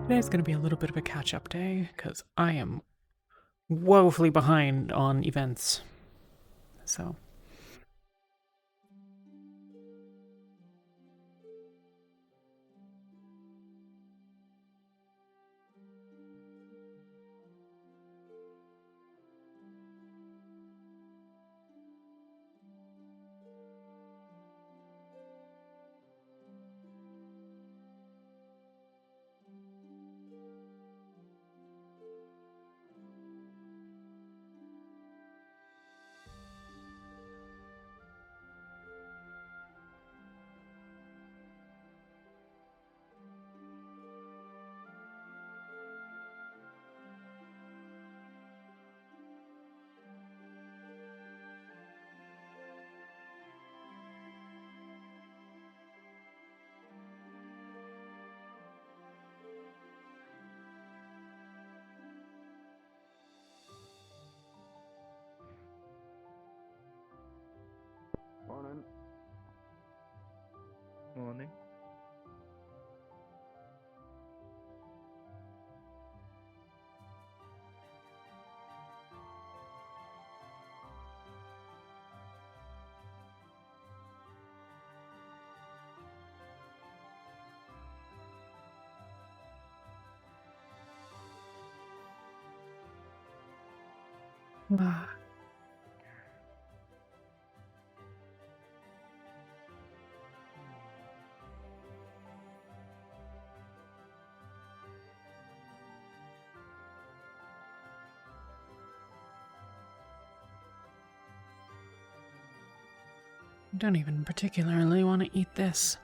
Today's going to be a little bit of a catch-up day, because I am woefully behind on events. So, Morning. Morning. I don't even particularly want to eat this.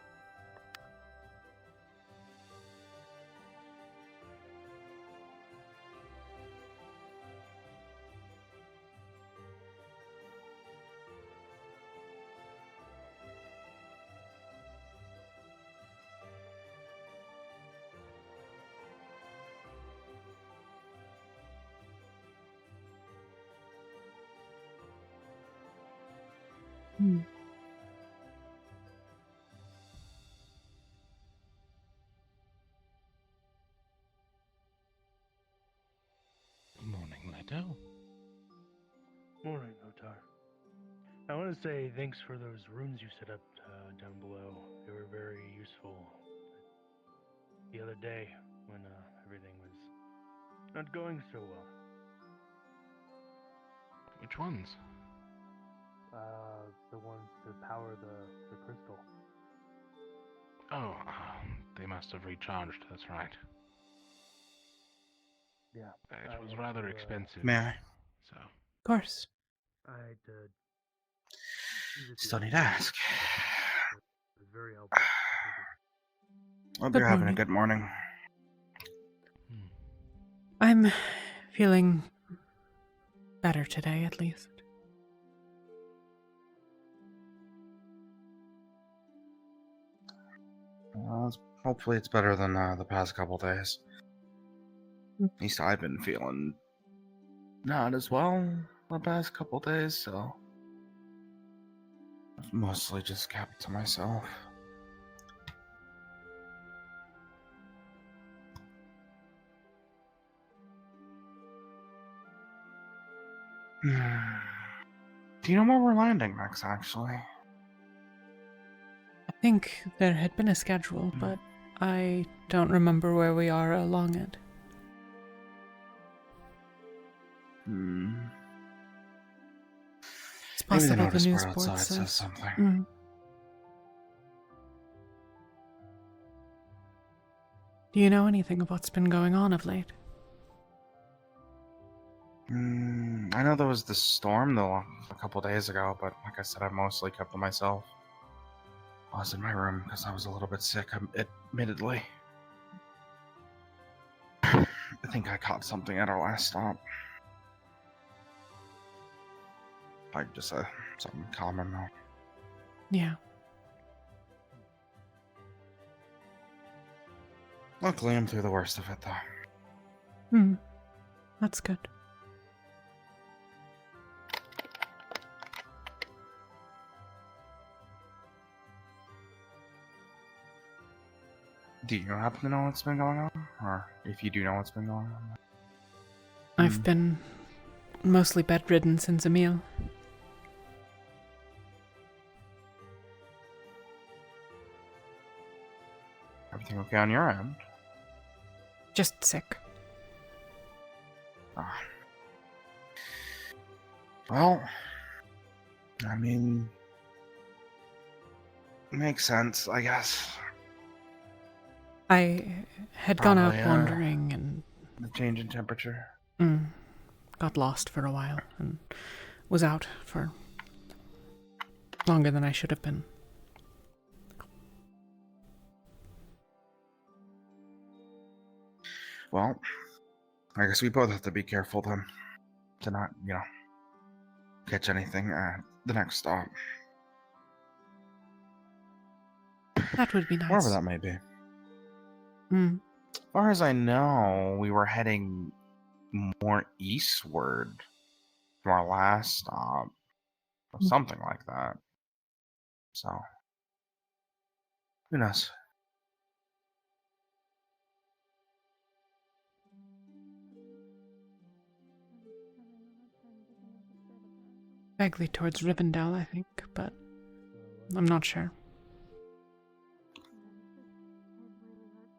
Morning, Leto. Morning, Otar. I want to say thanks for those runes you set up down below. They were very useful the other day when everything was not going so well. Which ones? The ones to power the crystal. Oh, they must have recharged, that's right. Yeah. It was rather expensive. May I? So. Of course. I had to use it. Still need to ask. It was very helpful. Thank you. Hope Good you're having a morning. good morning. I'm feeling better today, at least. Hopefully it's better than the past couple days. Mm. At least I've been feeling not as well the past couple days, so I've mostly just kept to myself. Do you know where we're landing next, actually? I think there had been a schedule, but I don't remember where we are along it. It's Maybe the possible the notice news board board outside says says. something. Do you know anything of what's been going on of late? I know there was the storm though a couple days ago, but like I said, I mostly kept to myself. I was in my room because I was a little bit sick, admittedly. I think I caught something at our last stop. Like just something common though. Yeah. Luckily, I'm through the worst of it though. That's good. Do you happen to know what's been going on? or if you do know what's been going on. I've been mostly bedridden since a meal. Everything okay on your end? Just sick. Ah. Well, I mean, makes sense, I guess. I had gone out Probably, wandering and The change in temperature. got lost for a while and was out for longer than I should have been. Well, I guess we both have to be careful then, to not, catch anything at the next stop. That would be nice. Wherever that may be. Mm. As far as I know, we were heading more eastward to our last stop, or something like that. So, who knows? Vaguely towards Rivendell, I think, but I'm not sure.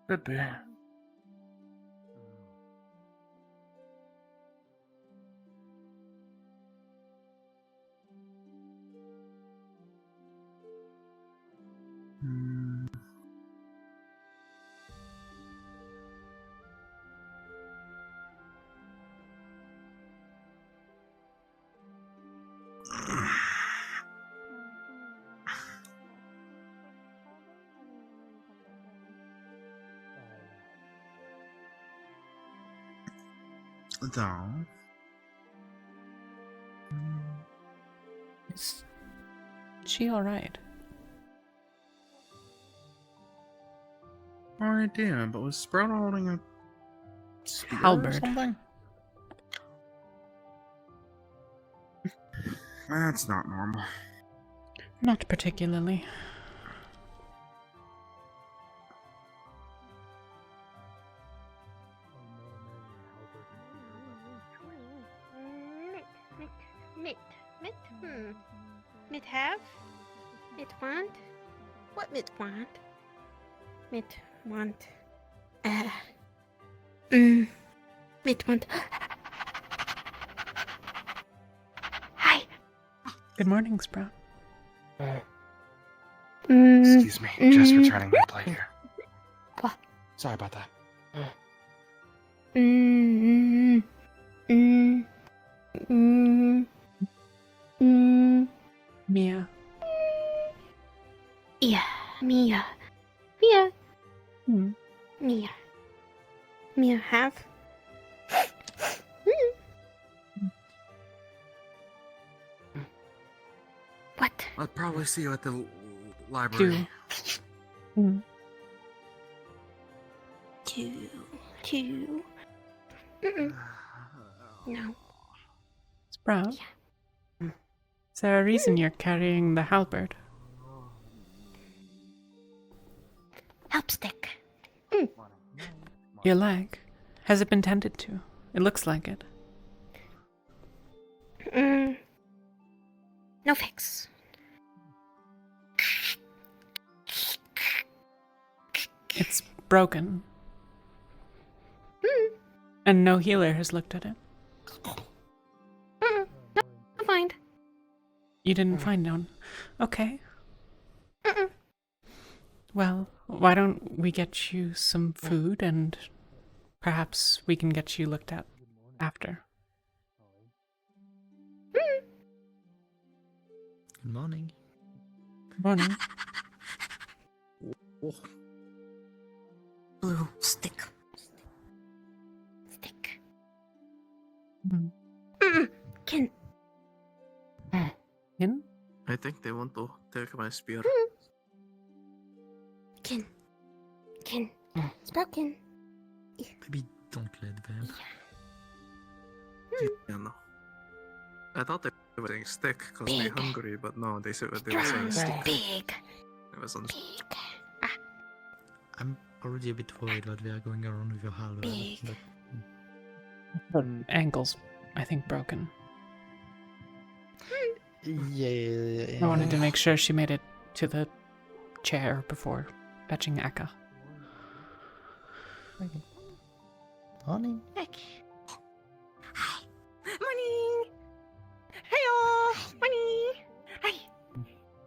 Could be. Though. Is she alright? No idea, but was Sprout holding a spear or Halberd. something? That's not normal. Not particularly. Mit have? Mit want? What mit want? Mit want? Mit want? Hi. Good morning, Sprout. Excuse me, just returning my plate here. What? Sorry about that. Mia. Yeah, Mia. Mia. Hmm. Mia. Mia have? What? I'll probably see you at the library. Two. Two. No. Sprout? Is there a reason you're carrying the halberd? Help stick. Your leg? Has it been tended to? It looks like it. No fix. It's broken. And no healer has looked at it. No, find. You didn't find one. Okay. Well, why don't we get you some food and perhaps we can get you looked at after. Good morning. Good morning. Blue stick. Stick. Kin. In? I think they want to take my spear. Kin. Kin. Spoken. Maybe don't let them. Yeah, no. I thought they were saying stick because they're Big. hungry, but no, they said they were saying Strong. stick. Big. It was on. Big. I'm already a bit worried what we are going around with your Halo. Big. But Her ankle's, I think, broken. yeah. I wanted to make sure she made it to the chair before fetching Akka. Morning. Okay. Hi. Morning. Hello. Morning. Hi.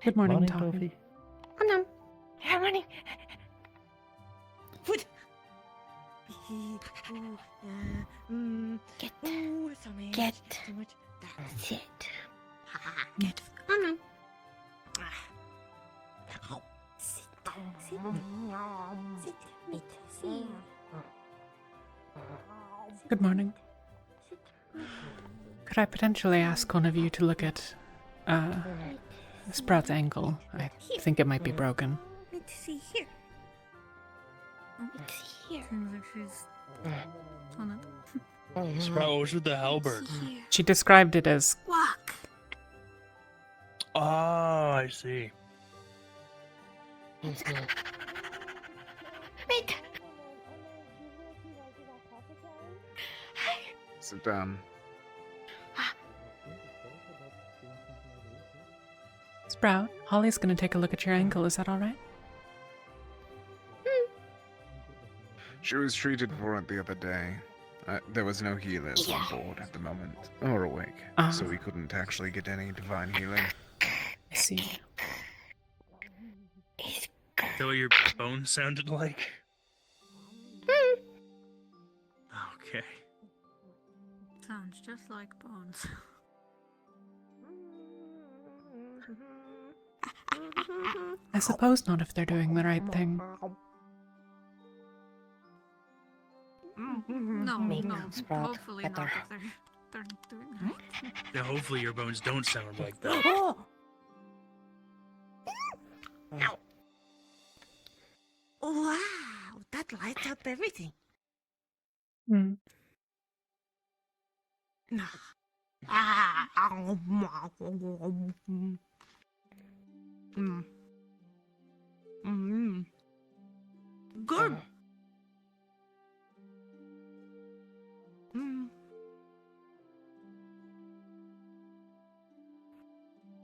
Good morning, Toffee. Oh no. Yeah, morning. Food. Get. Get. Sit. Get. Oh no. Sit. Sit. Sit. Sit. Sit. Good morning. Sit. Could I potentially ask one of you to look at Sprout's ankle? I think it might be broken. Let's see here. Let's see here. Sprout, what was with the halberd? Let's see here. She described it as Walk. Oh, I see. Wait. Sit down. Sprout. Holly's gonna take a look at your ankle. Is that all right? She was treated for it the other day. There was no healers on board at the moment, or awake, so we couldn't actually get any divine healing. I see. It's Is that what your bones sounded like? Okay. Sounds just like bones. I suppose not if they're doing the right thing. No, Make no. Sprout Hopefully not better. if they're doing right. Yeah, hopefully your bones don't sound like that. Wow, that lights up everything. Hmm. Good.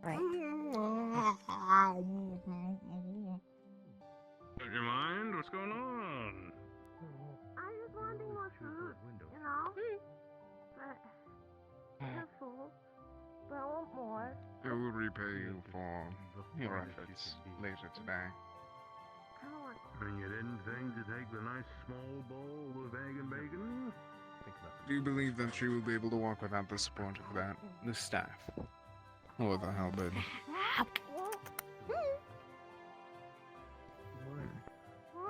Right. Your mind? What's going on? I just wanting more food, you know? But I'm full. But I want more. I will repay you for your efforts later today. I don't want. And you didn't think to take the nice small bowl of egg and bacon? Do you believe that she will be able to walk without the support of the staff? Or the halberd?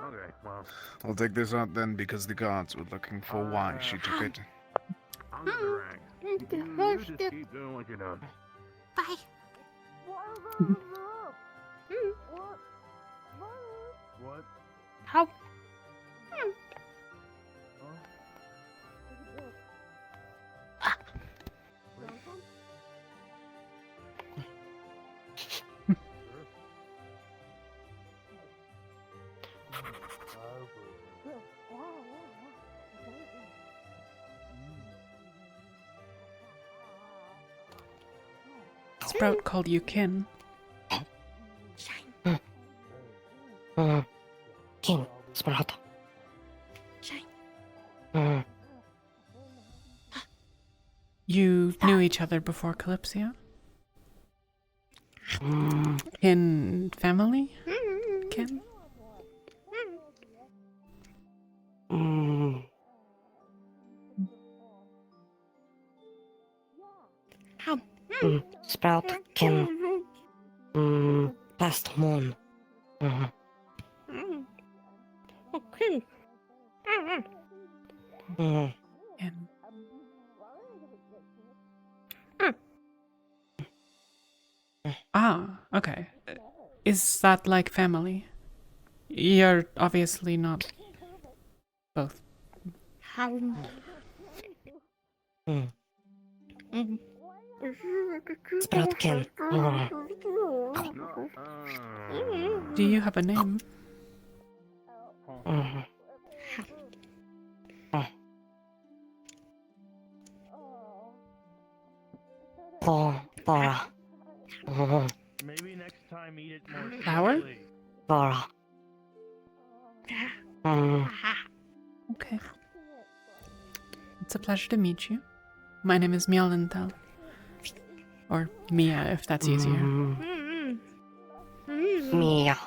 Okay, well, I'll take this out then because the guards were looking for why she took it. on the rack. You just keep doing what you're doing. Bye. What? How? Sprout called you kin. Shine. King Sprout. Shine. You knew each other before Kalypsia? Kin family? Kin? How? Sprout can past moon. Okay. Kin. Ah, okay. Is that like family? You're obviously not both. How? Sprout can. Do you have a name? Maybe next time eat it more Flour? slowly. Okay. It's a pleasure to meet you. My name is Myalinthel. Or Mia, if that's easier. Mia.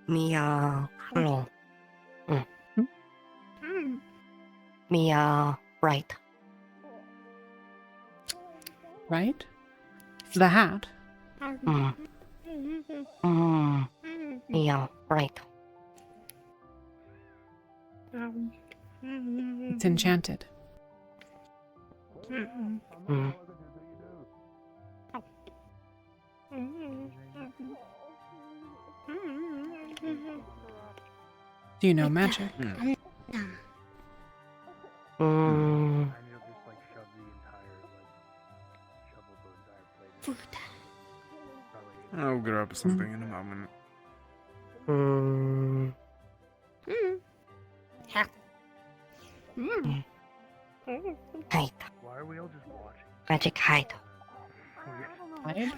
Mia. No. Mia. Right. Right? The hat? Mia. Right. It's enchanted. Do you know magic? And you'll just like shove the entire shovel the entire plate. I'll grab something in a moment. Hide. Why are we all just watching? Magic hide. Hide?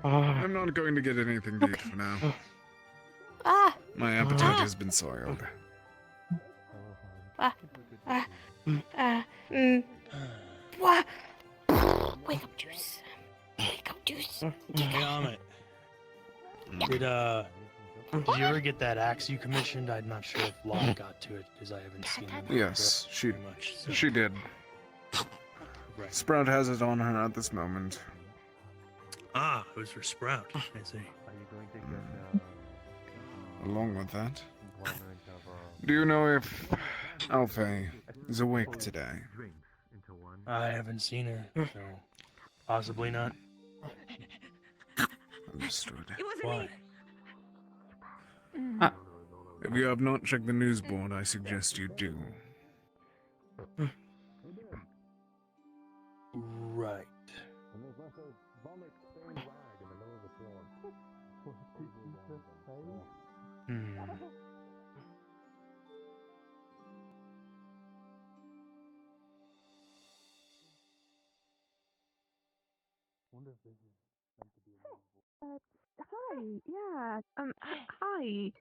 I'm not going to get anything to eat for now. My appetite has been soiled. What? Wake up juice. Wake up juice. Hey, Amit. Did you ever get that axe you commissioned? I'm not sure if Locke got to it because I haven't seen him. Yes, she very much. So. she did. Right. Sprout has it on her at this moment. Ah, it was for Sprout. I see. Along with that, do you know if Alfie is awake today? I haven't seen her, so possibly not. Understood. Why? If you have not checked the news board, I suggest you do. Right. Hi, yeah, hi.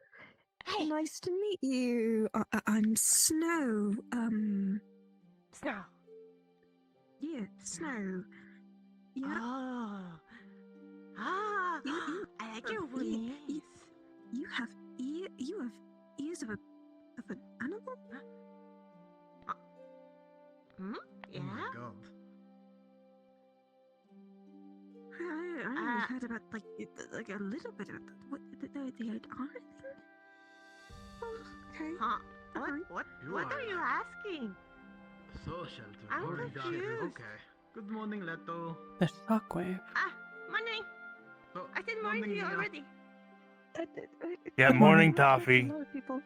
Nice to meet you. I'm Snow. Snow. Yeah, Snow. Yeah. I like your voice. You have ears of an animal? Yeah? I only heard about like a little bit of the thing. Oh, okay. Huh? Fine. What are you asking? Social to I'm morning. confused. Okay. Good morning, Leto. The shockwave. Morning. Oh, I said morning to you Mia. already. Yeah, morning, Toffee. A lot of people.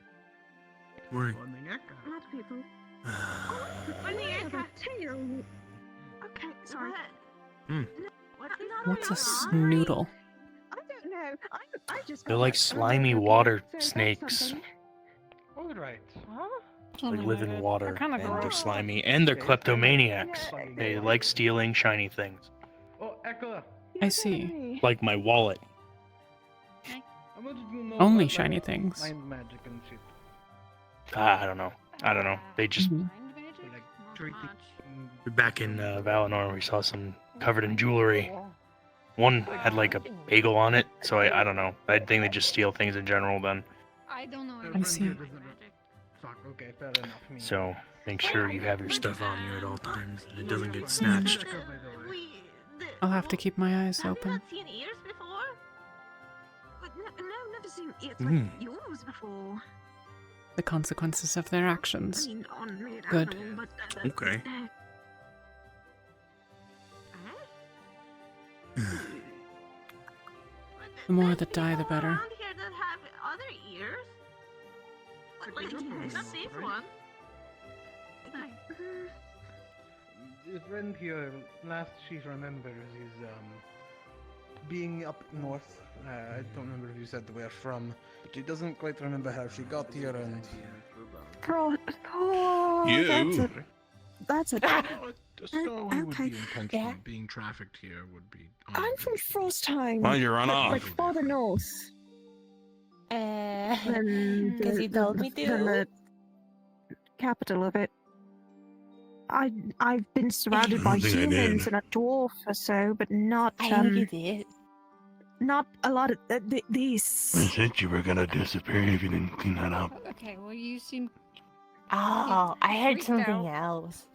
Morning. Morning, Eka. A lot of people. Morning, I have a Eka. tail. Okay, sorry. What's a snoodle? I don't know. I just. They're got like back. slimy Okay, water so that's snakes. something. All right. Oh, They live in water, kinda and they're gross. slimy, and they're kleptomaniacs. They like stealing shiny things, Oh, Eka. I see. like my wallet. I wanted to know Only about, shiny things. Mind magic and shit. I don't know. They just Mhm. Like drinking. back in Valinor, we saw some covered in jewelry. One had like a bagel on it, so I don't know. I think they just steal things in general then. I don't know. I see. Fuck. Okay, fair enough. Me. So make sure you have your stuff on you at all times and it doesn't get snatched. I'll have to keep my eyes Have you open. not seen ears before? But no, never seen ears Mm. like yours before. The consequences of their I actions. mean, on real Good. animal, but, Okay. The more that die, the better. Around here that have other ears? Like, Yes. not this one. a friend here, last she remembers is being up north. I don't remember if you said where from, but she doesn't quite remember how she got here and... You? That's a... Just know he would be intentionally being trafficked here would be... I'm from Frostheim. Why'd you run like off? farther north. Because you told me to. Than the capital of it. I've been surrounded by I think I did. humans and a dwarf or so, but not I think you did. not a lot of I these. said you were gonna disappear if you didn't clean that up. Okay, well, you seem. Oh, I heard freaked something out. else.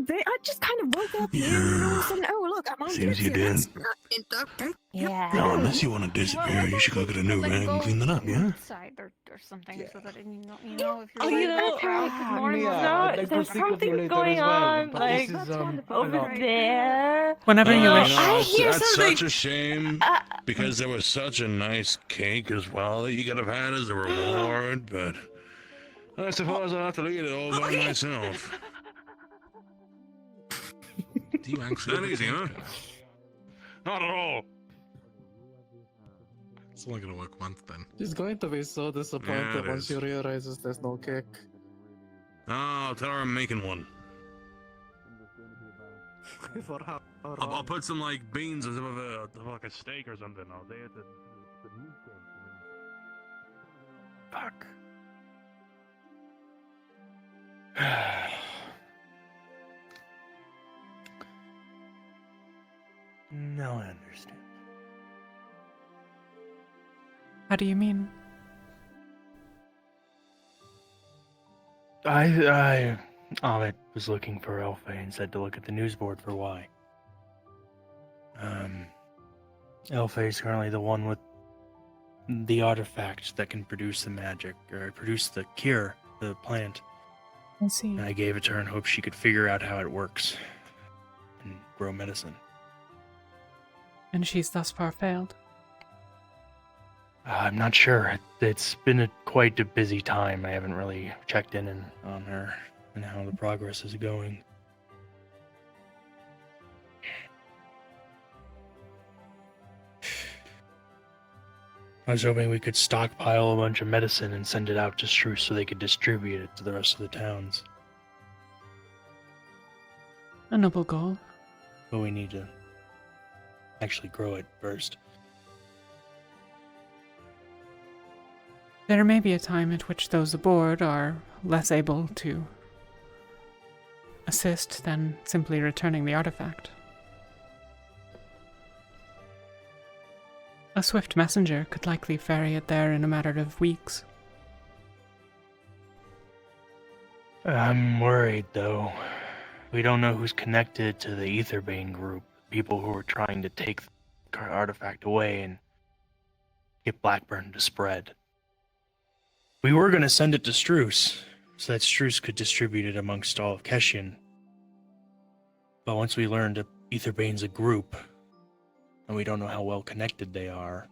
I just kind of woke up here and all of a sudden, oh look, I'm on Seems you Kalypsia. did. Okay. Yeah. No, unless you want to disappear, you should go get a new bag and clean that up, yeah? Outside or something, so that you know if you're Oh, you know, I'd like to there's speak with you something later going as well, on, but like, this is, over there. Whenever you wish. I hear That's something. such a shame, because there was such a nice cake as well that you could have had as a reward, but I suppose I'll have to eat it all by myself. Do you actually that easy, huh? Not at all. It's only gonna work once then. She's going to be so disappointed once she realizes there's no cake. Oh, tell her I'm making one. For how I'll put some like beans as like a steak or something. I'll day at the meat cake. Fuck. Now I understand. How do you mean? Ahmed was looking for Elfe and said to look at the news board for why. Elfe is currently the one with the artifact that can produce the magic, or produce the cure, the plant. I see. And I gave it to her in hopes she could figure out how it works and grow medicine. And she's thus far failed. I'm not sure. It's been quite a busy time. I haven't really checked in on her and how the progress is going. I was hoping we could stockpile a bunch of medicine and send it out to Struce so they could distribute it to the rest of the towns. A noble goal. But we need to actually grow it first. There may be a time at which those aboard are less able to assist than simply returning the artifact. A swift messenger could likely ferry it there in a matter of weeks. I'm worried, though. We don't know who's connected to the Aetherbane group, people who are trying to take the artifact away and get Blackburn to spread. We were going to send it to Struce, so that Struce could distribute it amongst all of Keshian. But once we learned that Aetherbane's a group, and we don't know how well connected they are,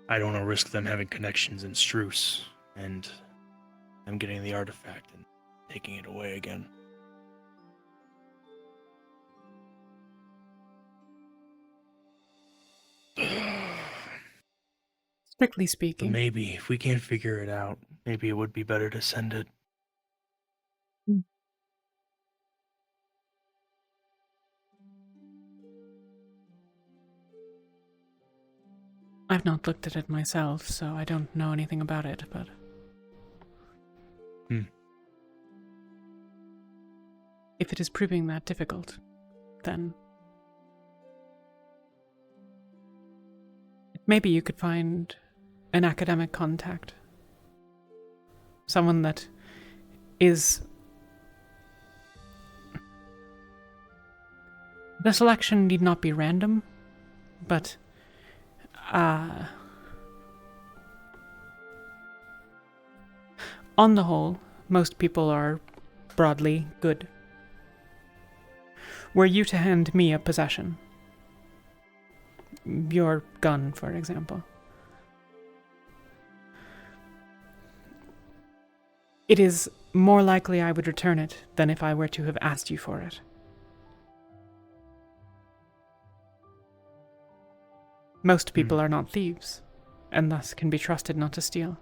I don't want to risk them having connections in Struce, and them getting the artifact and taking it away again. Strictly But speaking. maybe, if we can't figure it out, maybe it would be better to send it. I've not looked at it myself, so I don't know anything about it, but... If it is proving that difficult, then... maybe you could find an academic contact. Someone that is... The selection need not be random, but... on the whole, most people are broadly good. Were you to hand me a possession, your gun, for example, it is more likely I would return it than if I were to have asked you for it. Most people are not thieves, and thus can be trusted not to steal.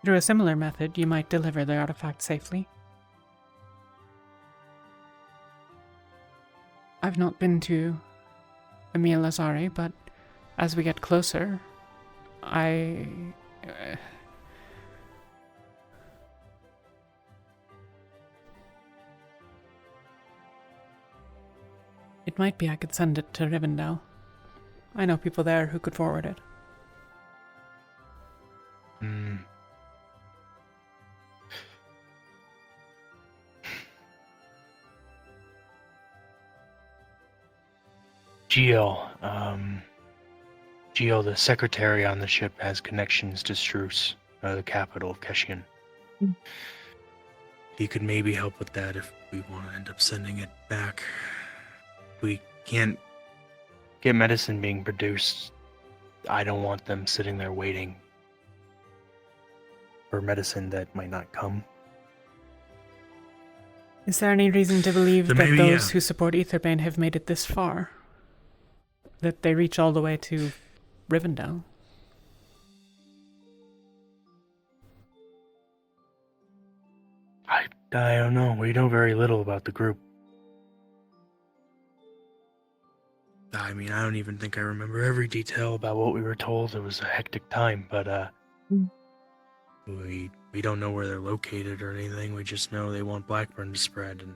Through a similar method, you might deliver the artifact safely. I've not been to Emil Lazare, but as we get closer, it might be I could send it to Rivendell. I know people there who could forward it. Geo, the secretary on the ship, has connections to Struce, the capital of Keshian. He could maybe help with that if we want to end up sending it back. We can't get medicine being produced. I don't want them sitting there waiting for medicine that might not come. Is there any reason to believe that those who support Aetherbane have made it this far? That they reach all the way to Rivendell? I don't know. We know very little about the group. I mean, I don't even think I remember every detail about what we were told. It was a hectic time, but we don't know where they're located or anything. We just know they want Blackburn to spread, and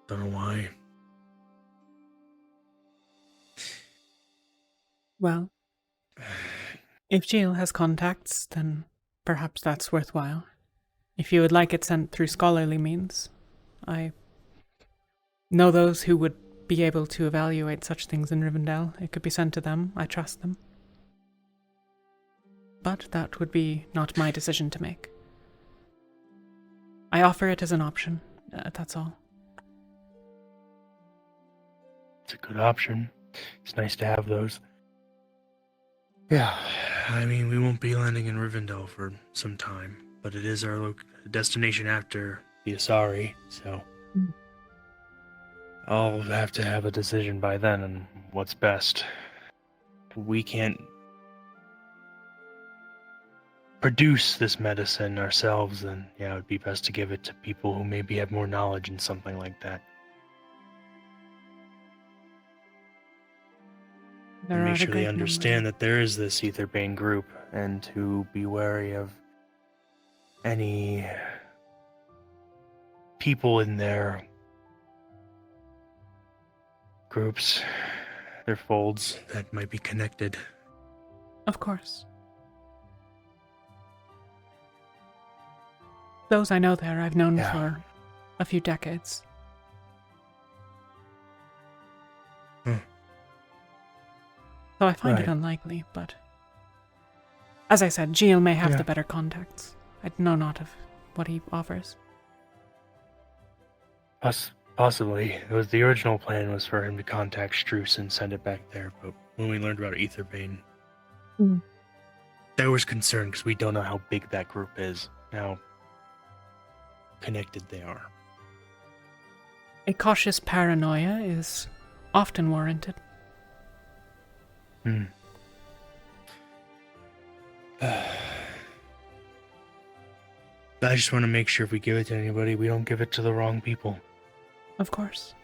don't know why. Well, if Jill has contacts, then perhaps that's worthwhile. If you would like it sent through scholarly means, I know those who would be able to evaluate such things in Rivendell. It could be sent to them. I trust them. But that would be not my decision to make. I offer it as an option. That's all. It's a good option. It's nice to have those. Yeah, I mean, we won't be landing in Rivendell for some time, but it is our destination after the Asari, so I'll have to have a decision by then on what's best. We can't produce this medicine ourselves, then yeah, it would be best to give it to people who maybe have more knowledge in something like that. And make sure they understand that there is this Aetherbane group, and to be wary of any people in their groups, their folds, that might be connected. Of course. Those I know there I've known for a few decades. So I find it unlikely, but as I said, Gilles may have the better contacts. I know not of what he offers. Possibly. It was the original plan was for him to contact Struce and send it back there, but when we learned about Aetherbane, there was concern because we don't know how big that group is, how connected they are. A cautious paranoia is often warranted. I just want to make sure if we give it to anybody, we don't give it to the wrong people. Of course.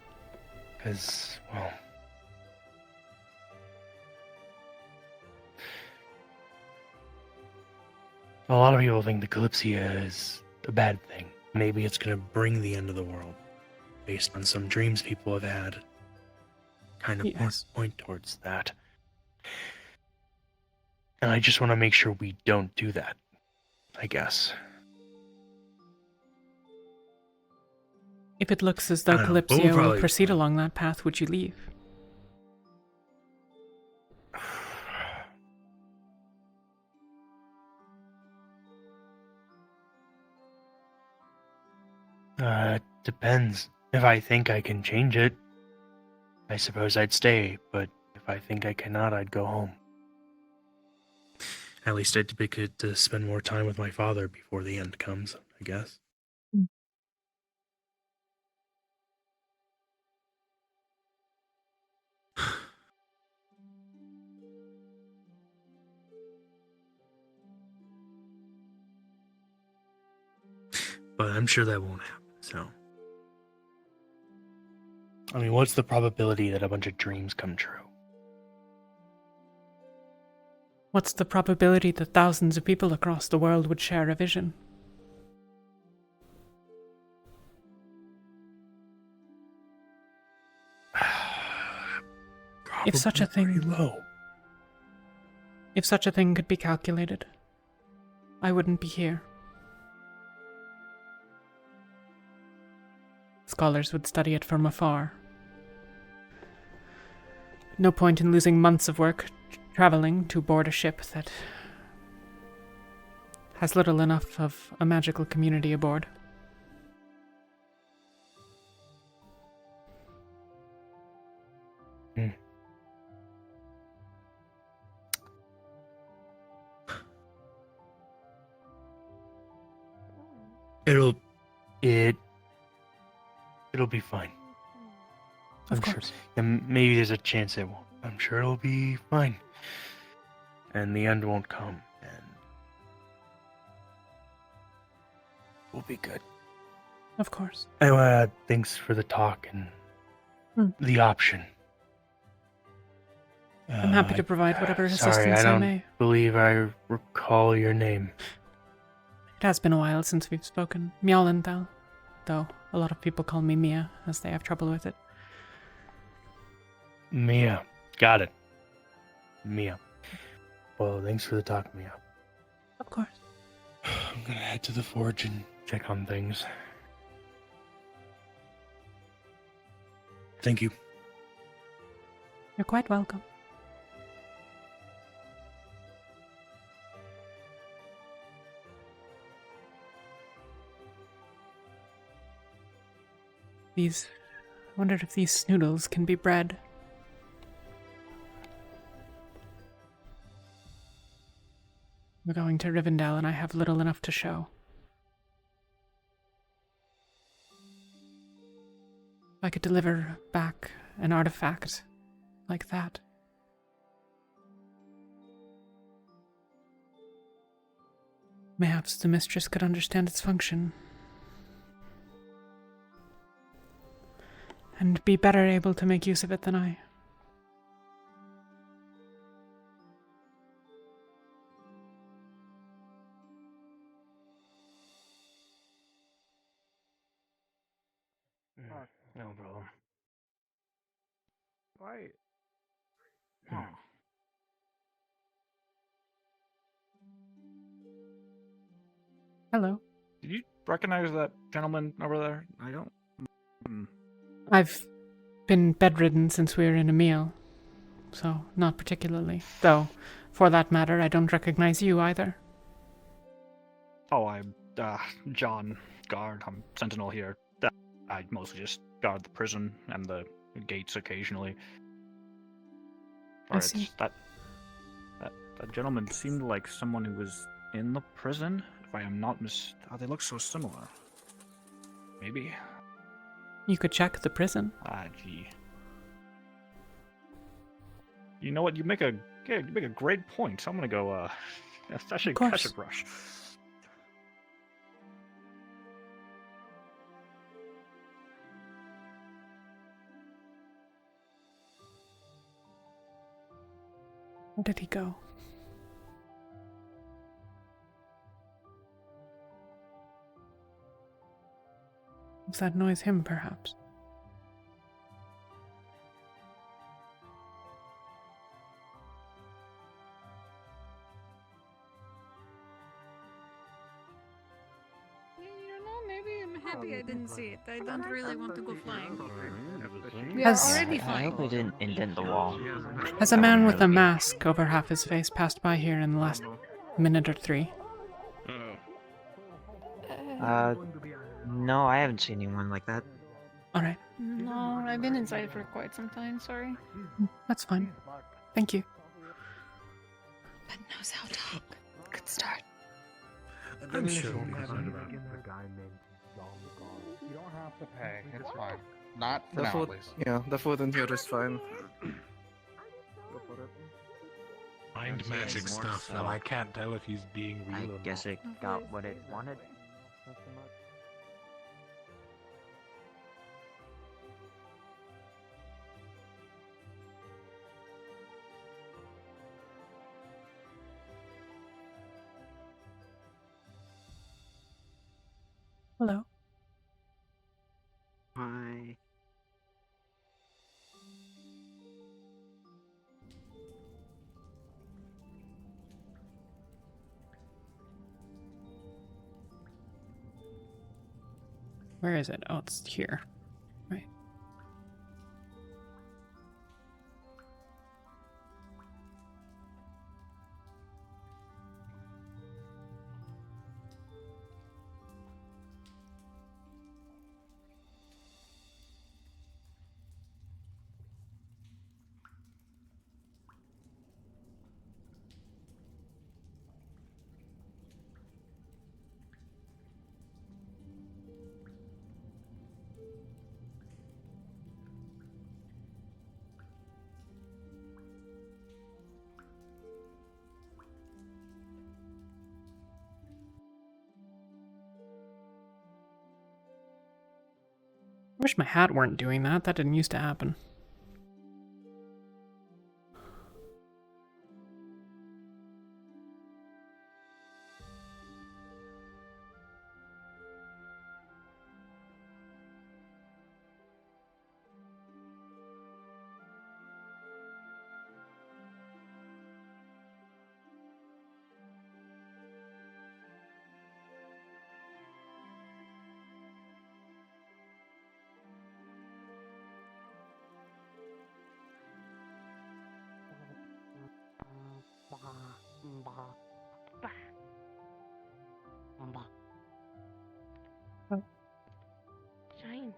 Because, well, a lot of people think the Kalypsia is a bad thing. Maybe it's going to bring the end of the world, based on some dreams people have had. Kind of point towards that. And I just want to make sure we don't do that, I guess. If it looks as though Kalypsia will proceed along that path, would you leave? Depends. If I think I can change it, I suppose I'd stay, but if I think I cannot, I'd go home. At least I get to spend more time with my father before the end comes, I guess. But I'm sure that won't happen, so. I mean, what's the probability that a bunch of dreams come true? What's the probability that thousands of people across the world would share a vision? If such a thing low. If such a thing could be calculated, I wouldn't be here. Scholars would study it from afar. No point in losing months of work traveling to board a ship that has little enough of a magical community aboard. It'll be fine. Of course. And maybe there's a chance it won't. I'm sure it'll be fine. And the end won't come, and we'll be good. Of course. Anyway, thanks for the talk and the option. I'm happy to provide whatever assistance sorry, I I don't may. believe I recall your name. It has been a while since we've spoken. Myalinthel, though a lot of people call me Mia, as they have trouble with it. Mia. Got it. Mia. Well, thanks for the talk, Mia. Of course. I'm gonna head to the forge and check on things. Thank you. You're quite welcome. I wondered if these noodles can be bred. We're going to Rivendell and I have little enough to show. If I could deliver back an artifact like that. Perhaps the mistress could understand its function. And be better able to make use of it than I. No problem. Why? Hello. Did you recognize that gentleman over there? I don't. I've been bedridden since we were in a meal, so not particularly. Though, for that matter, I don't recognize you either. Oh, I'm John Guard. I'm Sentinel here. I mostly just guard the prison and the gates occasionally. I see. That gentleman seemed like someone who was in the prison. If I am not they look so similar. Maybe. You could check the prison. Gee. You know what? You make a great point. I'm gonna go especially catch a brush. Where did he go? Was that noise him, perhaps? Maybe I'm happy I didn't see it. I don't really want to go flying. We are Has- already I flying. hope we didn't indent the wall. Has a man with a mask over half his face passed by here in the last minute or three? No, I haven't seen anyone like that. Alright, No, I've been inside for quite some time, sorry. that's fine. Thank you. But knows how to talk. start. I'm sure we You can. don't have to pay. It's fine. Not for The now, food, at least. yeah, the food in here is fine. Go for it. Mind magic stuff. So I can't tell if he's being real I or guess not. it got what it wanted. Hello. Hi. Where is it? Oh, it's here. Right. I wish my hat weren't doing that. That didn't used to happen. Shine.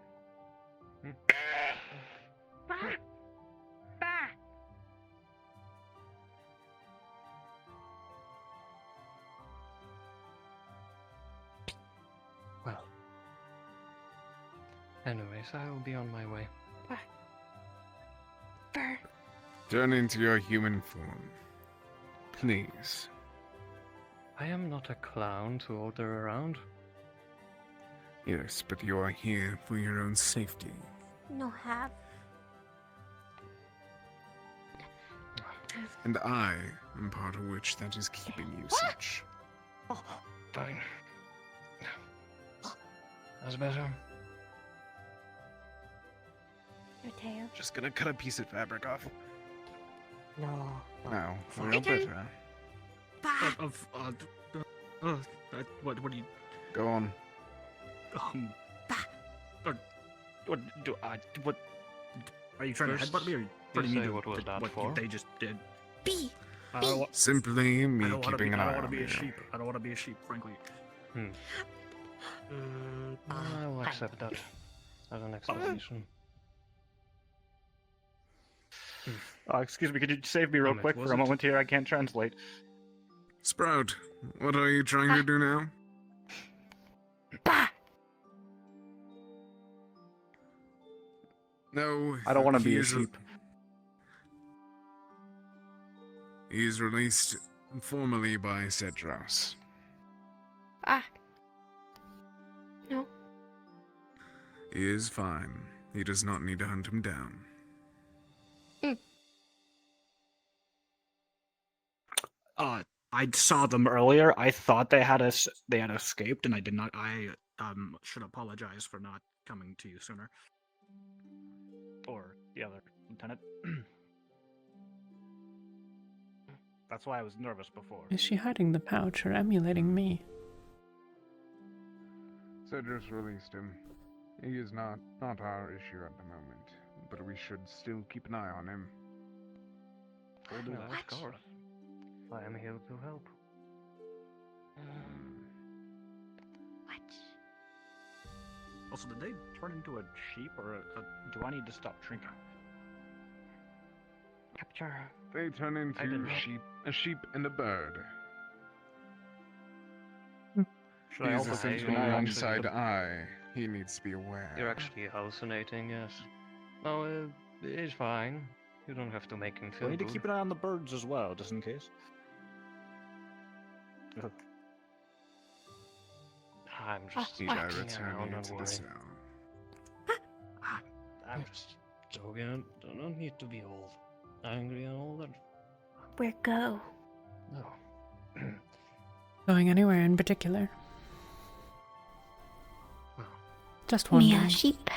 Well. Anyways, I will be on my way. Turn into your human form. Please. I am not a clown to order around. Yes, but you are here for your own safety. No have. And I am part of which that is keeping you such. Fine. That's better. Your tail. Just gonna cut a piece of fabric off. No. Now, for Your real turn. better. What do you? Go on. What do I? What? Are you trying First, to headbutt me, or you do you say need to? what was that for? They just did. B. I don't wa- Simply me I don't wanna keeping be, an I don't eye want on to be you. a sheep. I don't want to be a sheep, frankly. I will accept that as an explanation. Excuse me, could you save me real quick for a moment here? I can't translate. Sprout, what are you trying to do now? No, I don't want to be a he's sheep. He is released formally by Cedros. No. He is fine. He does not need to hunt him down. I saw them earlier. I thought they had escaped, and I did not. I should apologize for not coming to you sooner. Or the other lieutenant. That's why I was nervous before. Is she hiding the pouch or emulating me? Cedros released him. He is not our issue at the moment, but we should still keep an eye on him. We'll do that, of course. I am here to help. Also, did they turn into a sheep, or do I need to stop drinking? Capture. They turn into a sheep and a bird. Should I He's also keep essentially an eye on alongside the- I. He needs to be aware. You're actually hallucinating, yes. No, it's fine. You don't have to make him We feel need to good. keep an eye on the birds as well, just in case. I'm just Need I joking return around, you don't to the worry. cell? I'm just joking. I don't need to be all angry and all that. Where go? No. Going anywhere in particular? Just wondering. Me a sheep.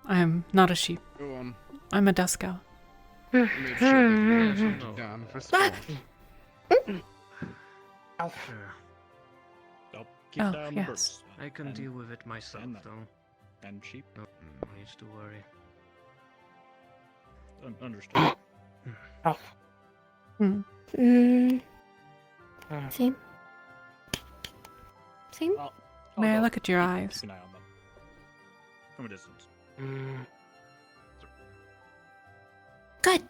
I am not a sheep. Go on. I'm a dusk owl. Make sure that you're actually down for sport. Sure. I'll keep Oh, an eye on the yes. birds. I can and- deal with it myself, and- though. And sheep. No need to worry. Understood. Hmm. Same. Same. May I go. look at your Keep eyes? an eye on them. From a distance. Good.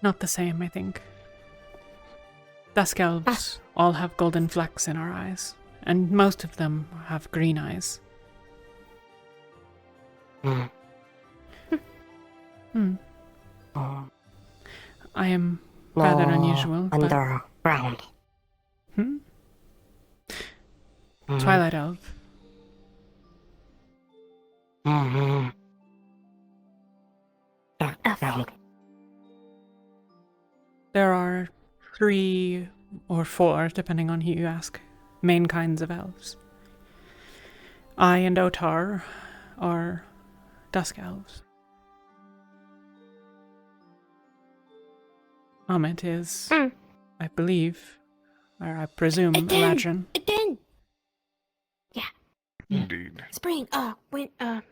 Not the same, I think. Dusk elves all have golden flecks in our eyes, and most of them have green eyes. Hmm. I am rather unusual, but... Underground. Hmm? Twilight elf. There are 3 or 4, depending on who you ask, main kinds of elves. I and Otar are dusk elves. Amit is, I believe, or I presume, Eladrin. Again. Yeah. Indeed. Spring. Winter.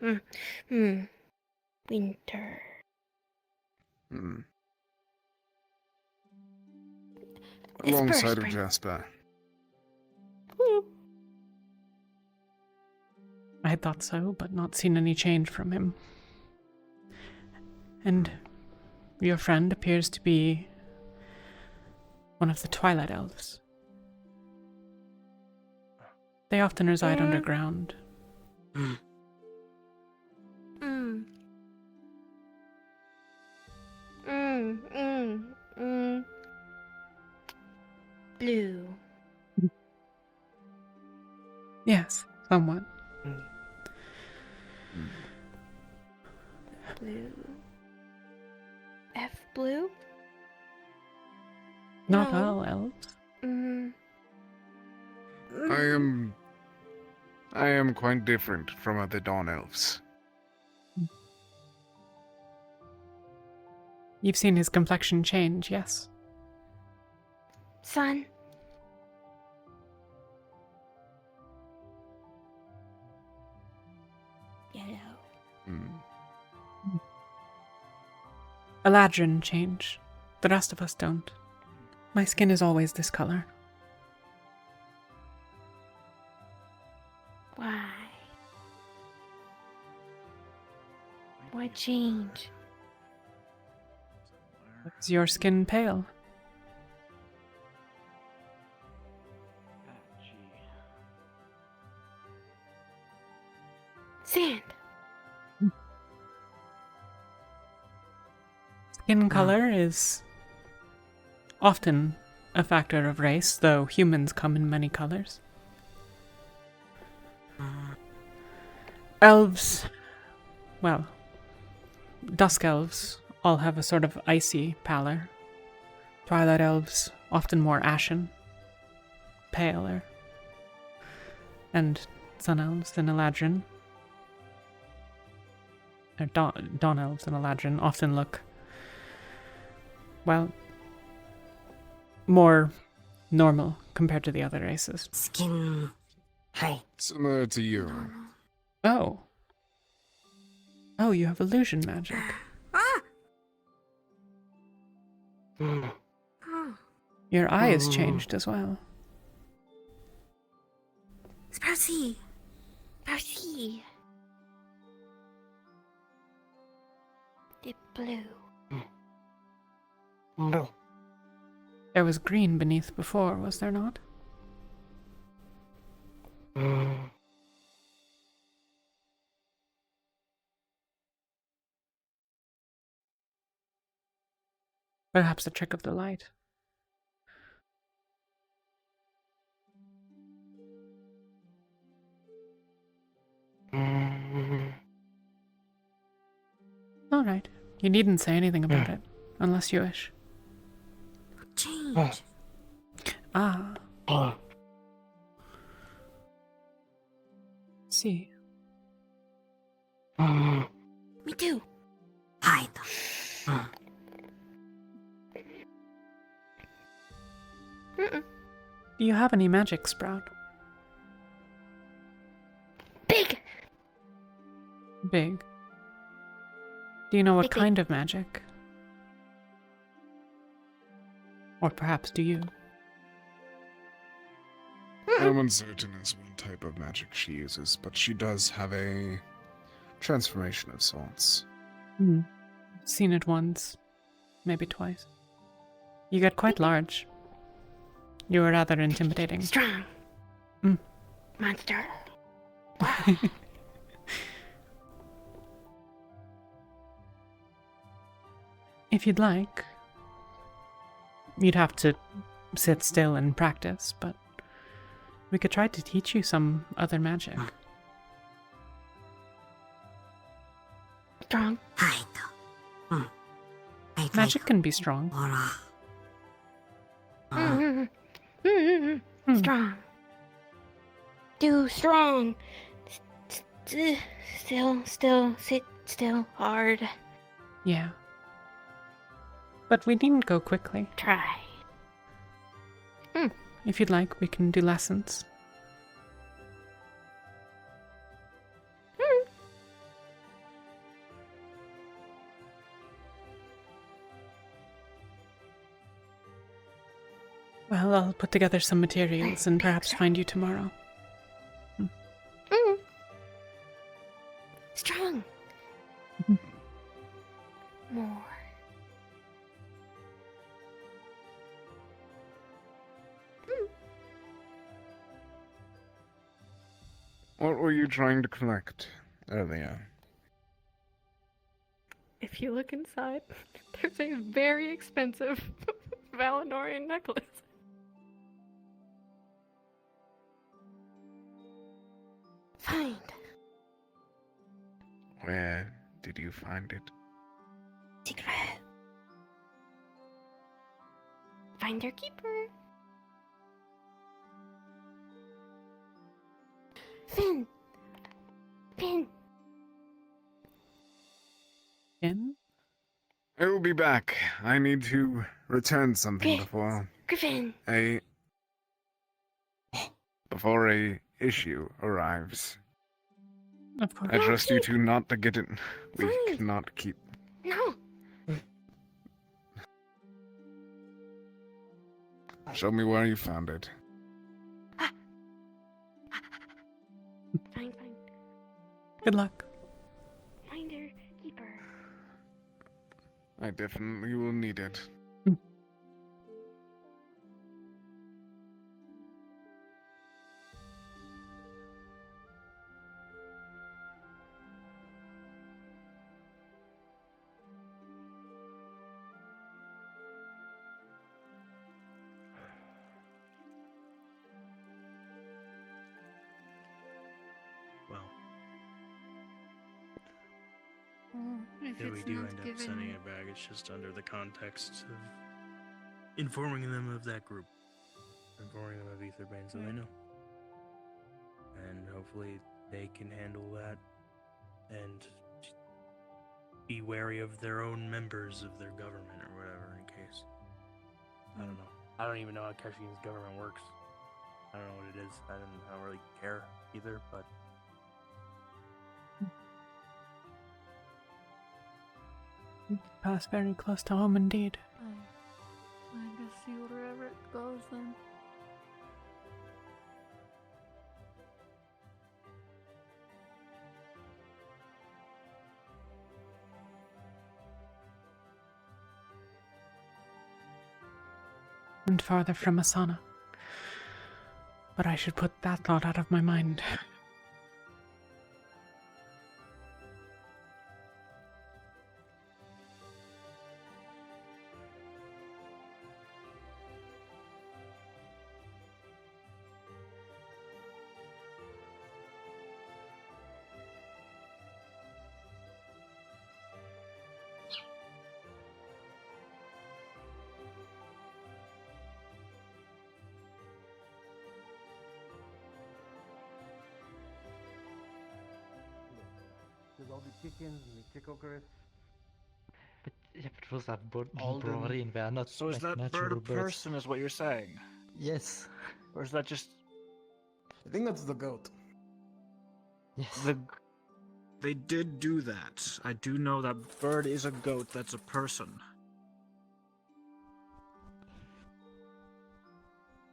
It's Alongside of spring. Jasper. I had thought so, but not seen any change from him. And your friend appears to be one of the Twilight Elves. They often reside underground. Blue. Yes, somewhat. Blue. F blue? Not No. all elves. I am quite different from other dawn elves. You've seen his complexion change, yes? Sun. Yellow. Eladrin change. The rest of us don't. My skin is always this color. Why? Why change? Is your skin pale? Sand. Skin color is often a factor of race, though humans come in many colors. Elves, well, dusk elves all have a sort of icy pallor. Twilight elves often more ashen, paler, and sun elves and Eladrin, or dawn elves and Eladrin often look, well, more normal compared to the other races. Skin height. Similar to you. Oh. Oh, you have illusion magic. Your eye has changed as well. Sprousy. see the blue. Blue. There was green beneath before, was there not? Perhaps the trick of the light. All right. You needn't say anything about it, unless you wish. Change. Ah. See. Me too. Hide. Do you have any magic, Sprout? Big. Big. Do you know what Big, kind of magic? Or perhaps do you? I'm uncertain as one type of magic she uses, but she does have a transformation of sorts. Seen it once, maybe twice. You get quite large. You were rather intimidating. Strong. Monster. If you'd like, you'd have to sit still and practice, but we could try to teach you some other magic. Strong. Magic can be strong. Strong. Do strong. Still, sit still, hard. Yeah. But we needn't go quickly. Try. If you'd like, we can do lessons. Well, I'll put together some materials and perhaps find you tomorrow. Strong. More. What were you trying to collect earlier? If you look inside, there's a very expensive Valinorian necklace. Find. Where did you find it? Secret. Find your keeper. Finn. Finn. Finn? I will be back. I need to return something Griffin. before a issue arrives. Of course. I trust you two not to get it. We Fine. cannot keep. No. Show me where you found it. Fine. Good luck. Find your keeper. I definitely will need it. Well, If yeah, we it's do not end up given- sending it back. It's just under the context of informing them of that group, informing them of Etherbane so they know, and hopefully they can handle that and be wary of their own members of their government or whatever in case. I don't know. I don't even know how Kashin's government works. I don't know what it is. I don't really care either, but Pass very close to home indeed. I guess see wherever it goes then. and farther from Asana. But I should put that thought out of my mind. There's all the chickens and the chicken crisps. But was that Alden. boring? They are not So is that bird natural a birds. person, is what you're saying? Yes. Or is that just I think that's the goat. Yes. They did do that. I do know that bird is a goat. That's a person.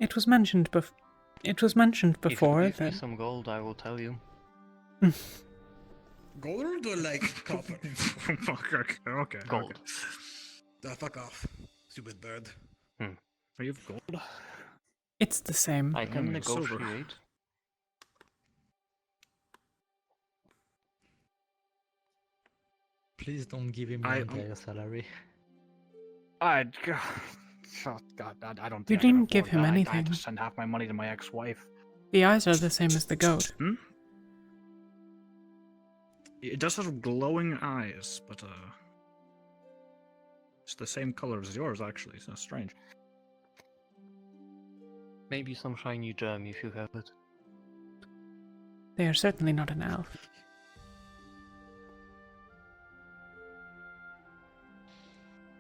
It was mentioned before If you give me that. some gold, I will tell you. Gold or like copper? Okay. Gold. Fuck off, stupid bird. Are you gold? It's the same. I can silver. negotiate. Please don't give him I- my entire salary. Oh, God, I don't. You think I can didn't give afford him that. I anything. had to send half my money to my ex-wife. The eyes are the same as the goat. It does have glowing eyes, but it's the same color as yours actually. So strange. Maybe some shiny gem if you have it. They are certainly not an elf.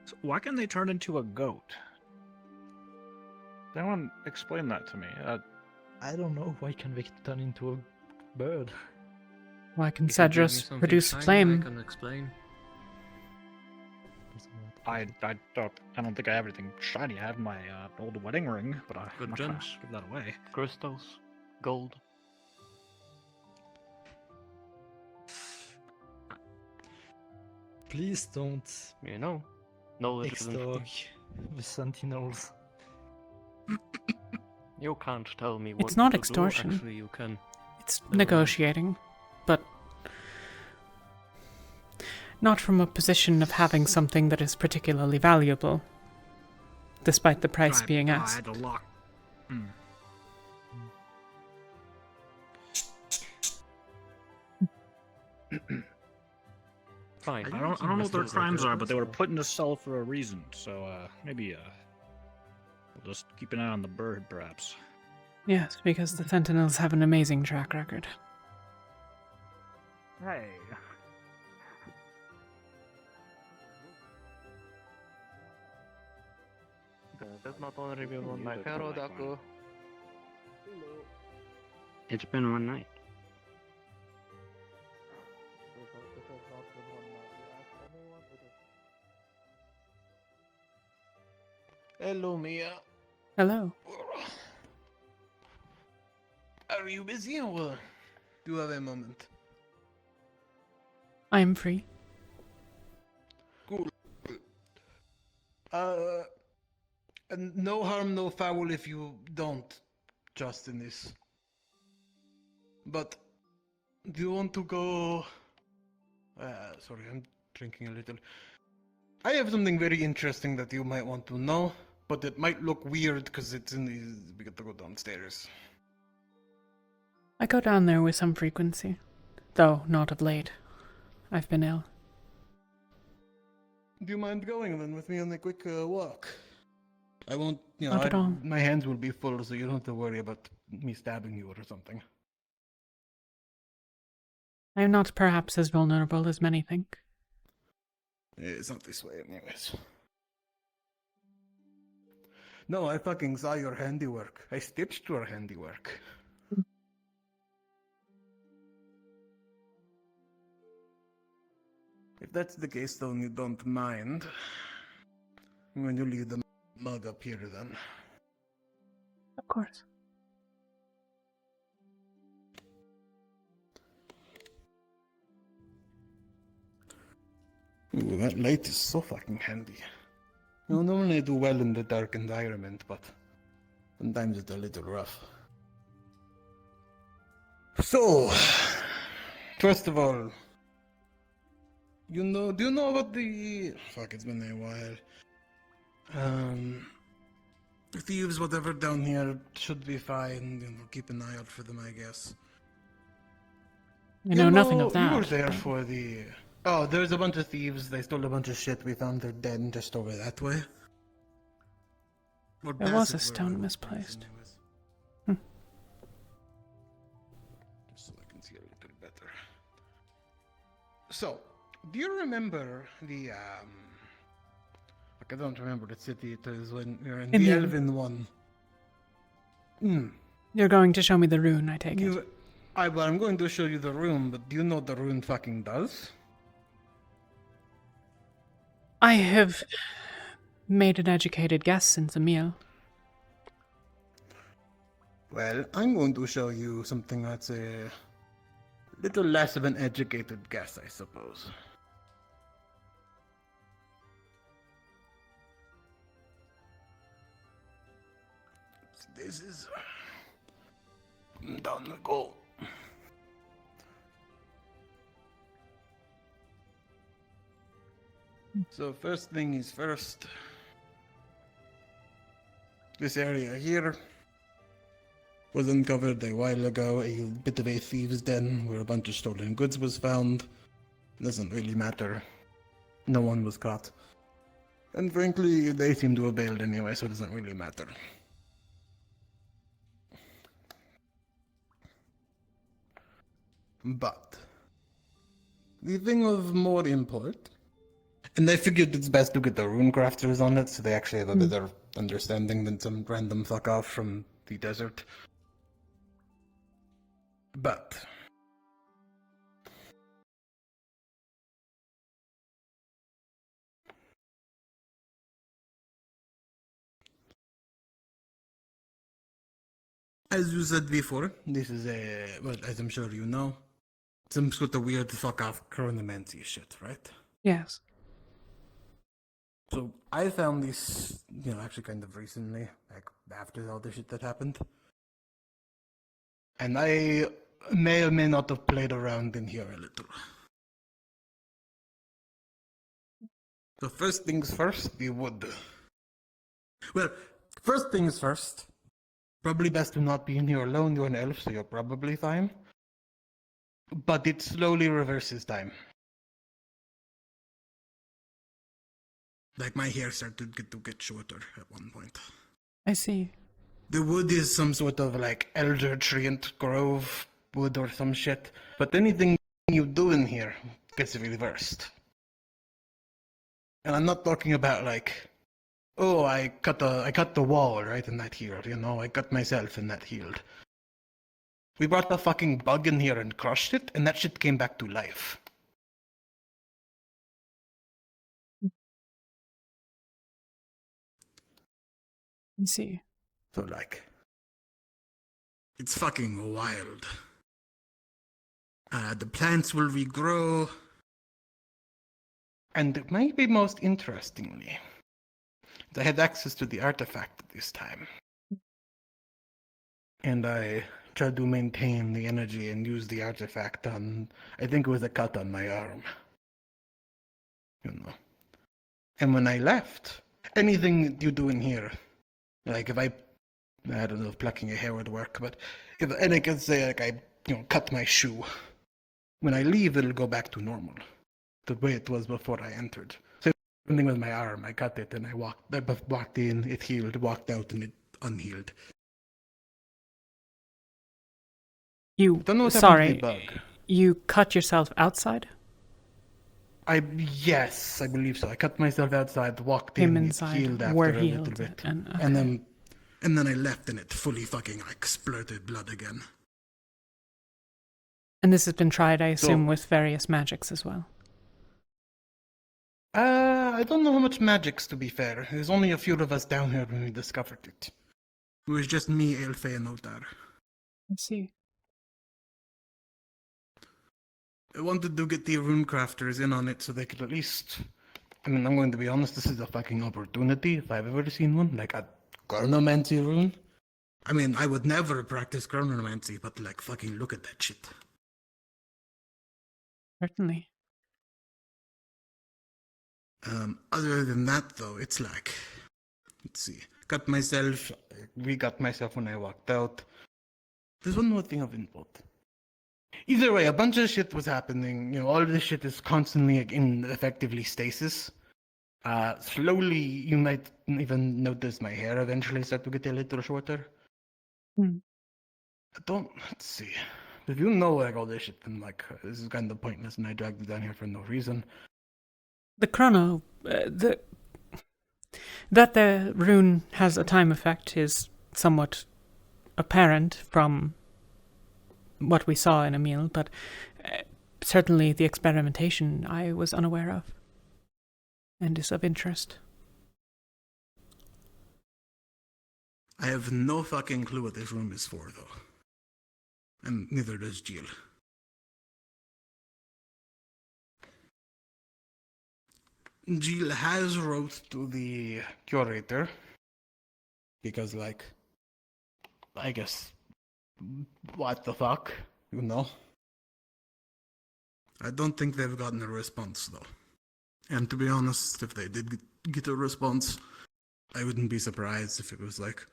So why can they turn into a goat? Does anyone explain that to me? I don't know. Why can we turn into a bird? Why can If you give me Cedrus something produce shiny, flame? I can explain. I don't think I have anything shiny. I have my old wedding ring, but I'm Good not gonna gems. give that away. Crystals. Gold. Please don't You know. Knowledge isn't extort free. the sentinels. You can't tell me what It's not to extortion. Do. Actually, you can. It's negotiating, but not from a position of having something that is particularly valuable, despite the price being I asked. had to lock. Fine. I don't know what their crimes are, but they were put in a cell for a reason. So maybe we'll just keep an eye on the bird, perhaps. Yes, because the Sentinels have an amazing track record. Hey. It's been one night. Hello, Mia. Hello. Are you busy or do you have a moment? I am free. Cool. And no harm, no foul if you don't trust in this. But do you want to go? Sorry, I'm drinking a little. I have something very interesting that you might want to know, but it might look weird because it's in the. We got to go downstairs. I go down there with some frequency, though not of late. I've been ill. Do you mind going then with me on a quick walk? I won't, Not at all. my hands will be full, so you don't have to worry about me stabbing you or something. I am not perhaps as vulnerable as many think. It's not this way, anyways. No, I fucking saw your handiwork. I stitched your handiwork. If that's the case, though, and you don't mind, I'm going to leave the mug up here then. Of course. Ooh, that light is so fucking handy. normally I do well in the dark environment, but sometimes it's a little rough. So, first of all, do you know about the... Fuck, it's been a while. Thieves, whatever, down here should be fine. Keep an eye out for them, I guess. I know nothing of that. You were there for the... Oh, there's a bunch of thieves. They stole a bunch of shit. We found their dead just over that way. There was a stone misplaced. Just so I can see a little better. So, do you remember the, I don't remember the city it is when you're in the Elven one. You're going to show me the rune, I take it. I'm going to show you the rune, but do you know what the rune fucking does? I have made an educated guess since a meal. Well, I'm going to show you something that's a little less of an educated guess, I suppose. This is... down we go. So first thing is first. This area here was uncovered a while ago, a bit of a thieves' den where a bunch of stolen goods was found. Doesn't really matter. No one was caught. And frankly, they seem to have bailed anyway, so it doesn't really matter. But the thing of more import, and I figured it's best to get the rune crafters on it so they actually have a better understanding than some random fuck off from the desert. But as you said before, this is a, well, as I'm sure you know, some sort of weird fuck off chronomancy shit, right? Yes. So I found this, actually kind of recently, like after all the shit that happened. And I may or may not have played around in here a little. So first things first, the wood. Well, first things first, probably best to not be in here alone. You're an elf, so you're probably fine. But it slowly reverses time. Like my hair started to get shorter at one point. I see. The wood is some sort of like elder treant grove wood or some shit. But anything you do in here gets reversed. And I'm not talking about like, oh, I cut the wall, right, and that healed, I cut myself and that healed. We brought a fucking bug in here and crushed it, and that shit came back to life. I see. So like, it's fucking wild. The plants will regrow. And maybe most interestingly, I had access to the artifact at this time. And I tried to maintain the energy and use the artifact on, I think it was a cut on my arm. And when I left, anything you do in here, like if I don't know if plucking a hair would work, but and I can say like I, cut my shoe. When I leave, it'll go back to normal, the way it was before I entered. So same thing with my arm. I cut it and I walked in, it healed, walked out and it unhealed. Sorry, you cut yourself outside? Yes, I believe so. I cut myself outside, walked in, inside, it healed after were a little healed, bit. and then I left and it fully fucking splurted blood again. And this has been tried, I assume, with various magics as well. I don't know how much magics, to be fair. There's only a few of us down here when we discovered it. It was just me, Elfe, and Otar. I see. I wanted to get the rune crafters in on it so they could at least I mean, I'm going to be honest, this is a fucking opportunity if I've ever seen one. Like a chronomancy rune. I mean, I would never practice chronomancy, but like fucking look at that shit. Certainly. Other than that, though, it's like, let's see, regot myself when I walked out. There's one more thing of input. Either way, a bunch of shit was happening. You know, all of this shit is constantly in effectively stasis. Slowly, you might even notice my hair eventually start to get a little shorter. Let's see. If you know like all this shit, then like this is kind of pointless, and I dragged it down here for no reason. The chrono, that the rune has a time effect is somewhat apparent from what we saw in Emil, but certainly the experimentation I was unaware of, and is of interest. I have no fucking clue what this room is for, though. And neither does Jill. Jill has wrote to the curator, because, like, I guess, what the fuck, you know? I don't think they've gotten a response, though. And to be honest, if they did get a response, I wouldn't be surprised if it was like,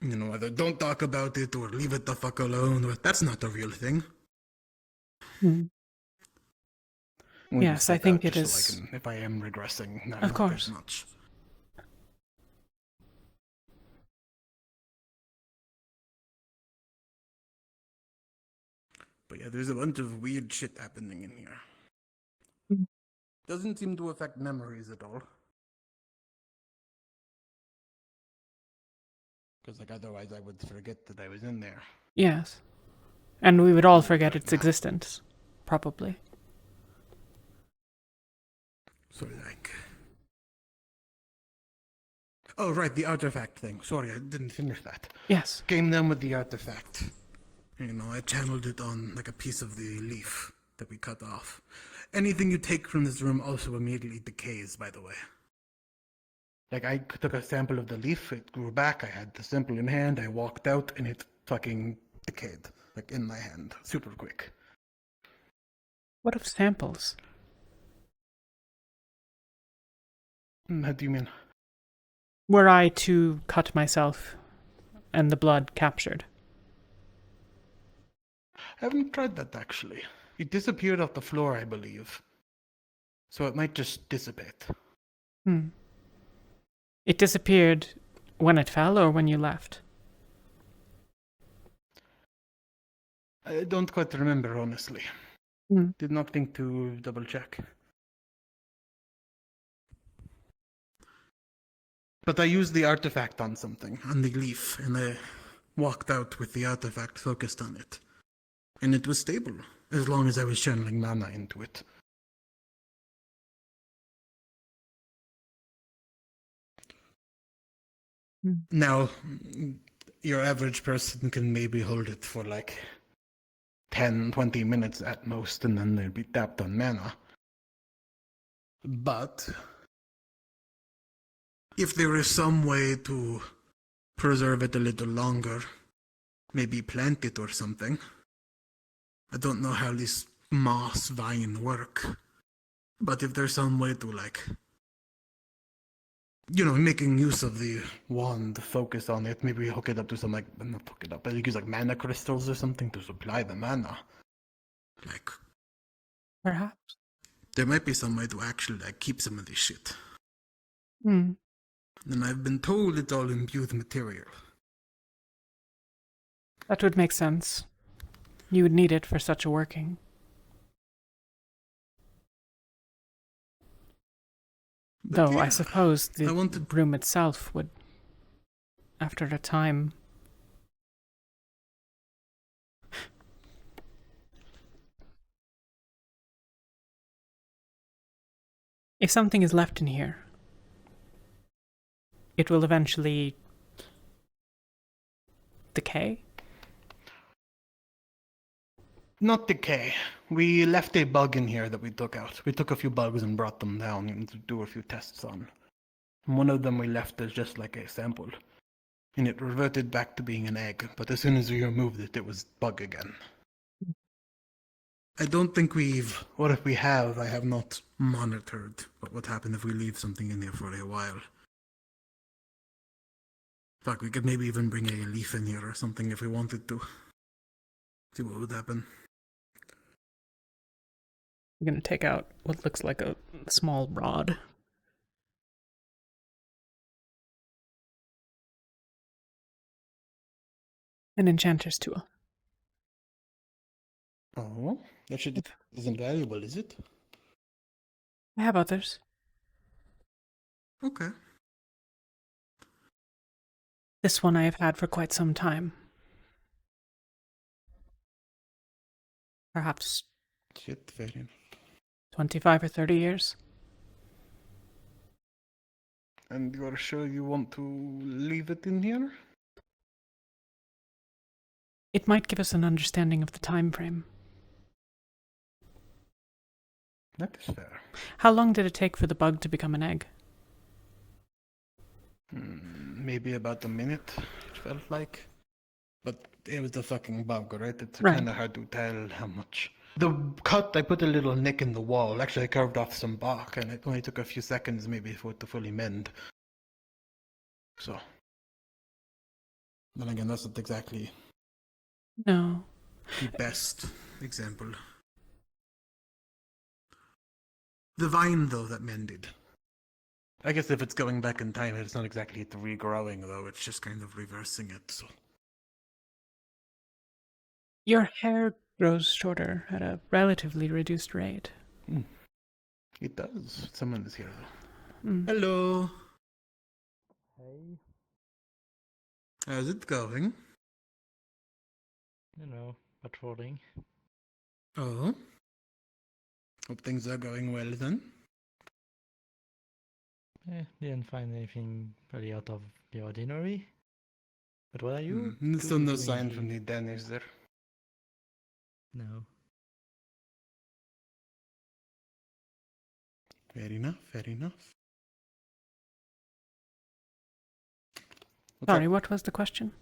you know, either don't talk about it or leave it the fuck alone, or that's not a real thing. Yes, I think it is. So if I am regressing, not of course. As much. But yeah, there's a bunch of weird shit happening in here. Doesn't seem to affect memories at all. Because like otherwise I would forget that I was in there. Yes. And we would all forget its existence, probably. So like... Oh right, the artifact thing. Sorry, I didn't finish that. Yes. Came down with the artifact. You know, I channeled it on like a piece of the leaf that we cut off. Anything you take from this room also immediately decays, by the way. Like, I took a sample of the leaf, it grew back, I had the sample in hand, I walked out, and it fucking decayed. Like, in my hand. Super quick. What of samples? How do you mean? Were I to cut myself and the blood captured? I haven't tried that, actually. It disappeared off the floor, I believe. So it might just dissipate. It disappeared when it fell or when you left? I don't quite remember, honestly. Did not think to double check. But I used the artifact on something, on the leaf, and I walked out with the artifact focused on it. And it was stable, as long as I was channeling mana into it. Now, your average person can maybe hold it for like 10, 20 minutes at most, and then they'll be tapped on mana. But if there is some way to preserve it a little longer, maybe plant it or something. I don't know how this moss vine work, but if there's some way to like, you know, making use of the wand, focus on it, maybe hook it up to some like, not hook it up, but use like mana crystals or something to supply the mana. Like, perhaps there might be some way to actually like keep some of this shit. And I've been told it's all imbued material. That would make sense. You would need it for such a working. Though yeah, I suppose the I wanted... room itself would, after a time... If something is left in here, it will eventually decay? Not decay. We left a bug in here that we took out. We took a few bugs and brought them down and to do a few tests on. And one of them we left as just like a sample. And it reverted back to being an egg, but as soon as we removed it, it was bug again. I don't think we've, or if we have, I have not monitored what would happen if we leave something in here for a while. Fuck, we could maybe even bring a leaf in here or something if we wanted to. See what would happen. I'm gonna take out what looks like a small rod. An enchanter's tool. Oh, that shit isn't valuable, is it? I have others. Okay. This one I have had for quite some time. Perhaps Shit, fair enough. 25 or 30 years. And you're sure you want to leave it in here? It might give us an understanding of the time frame. That is fair. How long did it take for the bug to become an egg? Maybe about a minute, it felt like. But it was the fucking bug, right? It's Right. kind of hard to tell how much. The cut, I put a little nick in the wall. Actually, I carved off some bark, and it only took a few seconds maybe for it to fully mend. So. Then again, that's not exactly No. the best example. The vine, though, that mended. I guess if it's going back in time, it's not exactly it regrowing, though. It's just kind of reversing it, so. Your hair grows shorter at a relatively reduced rate. It does. Someone is here, though. Mm. Hello. Hey, How's it going? you know, patrolling. Oh. Hope things are going well then. Didn't find anything really out of the ordinary. But what are you? Still no doing sign here? from the den, is there? No. Fair enough, fair enough. Sorry, what was the question?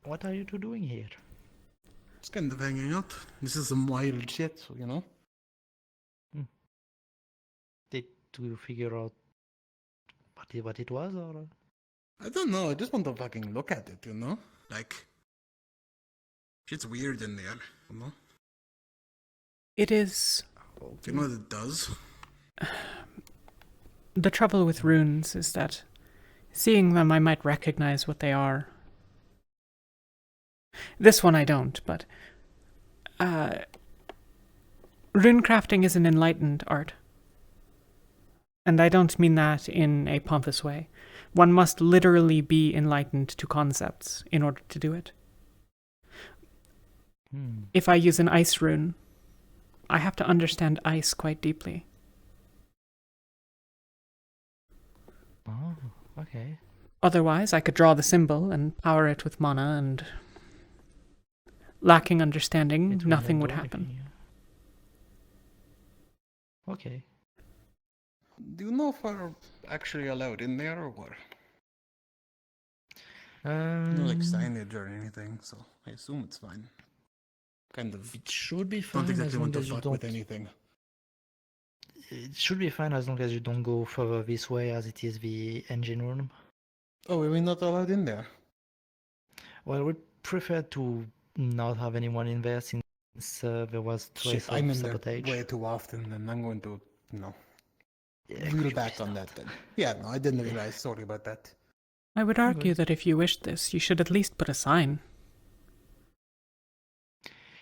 What are you two doing here? Just kind of hanging out. This is some wild shit, so, you know? Did you figure out what it was, or? I don't know, I just want to fucking look at it, you know? Like, shit's weird in there, you know? It is... You know what it does? The trouble with runes is that seeing them I might recognize what they are. This one I don't, but... rune crafting is an enlightened art. And I don't mean that in a pompous way. One must literally be enlightened to concepts in order to do it. If I use an ice rune, I have to understand ice quite deeply. Oh, okay. Otherwise, I could draw the symbol and power it with mana, and lacking understanding, nothing would happen. Okay. Do you know if we're actually allowed in there or what? No, like signage or anything, so I assume it's fine. Kind of. It should be fine Don't as exactly long want to as you fuck don't. with anything. It should be fine as long as you don't go further this way, as it is the engine room. Oh, are we not allowed in there? Well, we prefer to not have anyone in there since there was Shit, trace I'm of in there sabotage. way too often, and I'm going to, Yeah, reel back on that then. Yeah, no, I didn't realize. Sorry about that. I would argue that if you wished this, you should at least put a sign.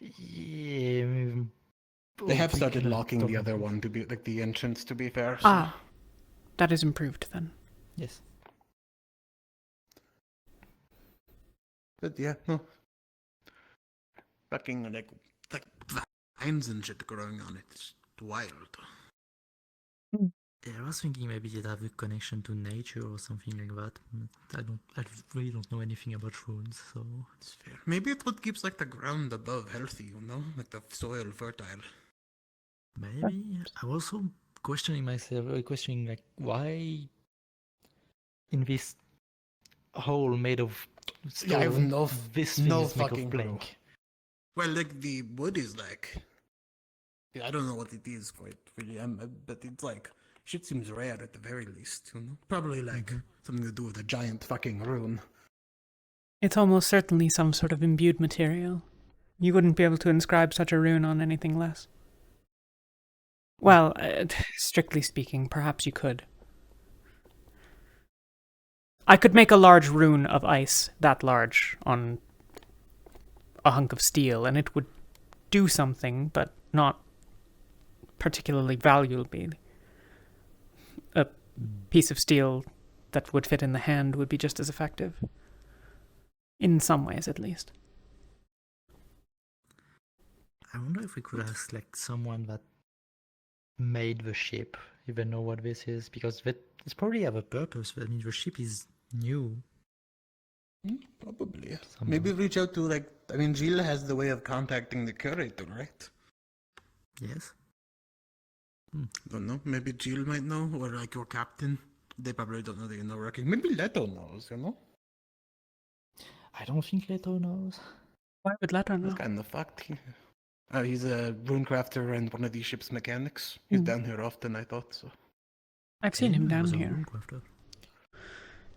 Yeah, They have we started can locking talk the other about- one to be like the entrance. To be fair. So. Ah, that is improved then. Yes. But yeah, no. Fucking like vines and shit growing on it. It's wild. Yeah, I was thinking maybe you'd have a connection to nature or something like that. I really don't know anything about runes, so. It's fair. Maybe it's what keeps like the ground above healthy, you know, like the soil fertile. Maybe. I'm also questioning myself, questioning like why in this hole made of stone, Yeah, I have this thing no is made of fucking plank. clue. Well, like the wood is like, yeah, I don't know what it is quite really, but it's like shit seems rare at the very least, you know. Probably like something to do with a giant fucking rune. It's almost certainly some sort of imbued material. You wouldn't be able to inscribe such a rune on anything less. Well, strictly speaking, perhaps you could. I could make a large rune of ice, that large, on a hunk of steel, and it would do something, but not particularly valuably. A piece of steel that would fit in the hand would be just as effective. In some ways, at least. I wonder if we could ask like someone that made the ship, even know what this is, because it's probably have a purpose. I mean, the ship is new. Probably. Somehow. Maybe reach out to like, I mean, Jill has the way of contacting the curator, right? Yes. Don't know. Maybe Jill might know, or like your captain. They probably don't know that you're not working. Maybe Leto knows, you know? I don't think Leto knows. Why would Leto know? That's kind of fucked. He's a runecrafter and one of these ship's mechanics. He's down here often, I thought, so. I've seen him down here.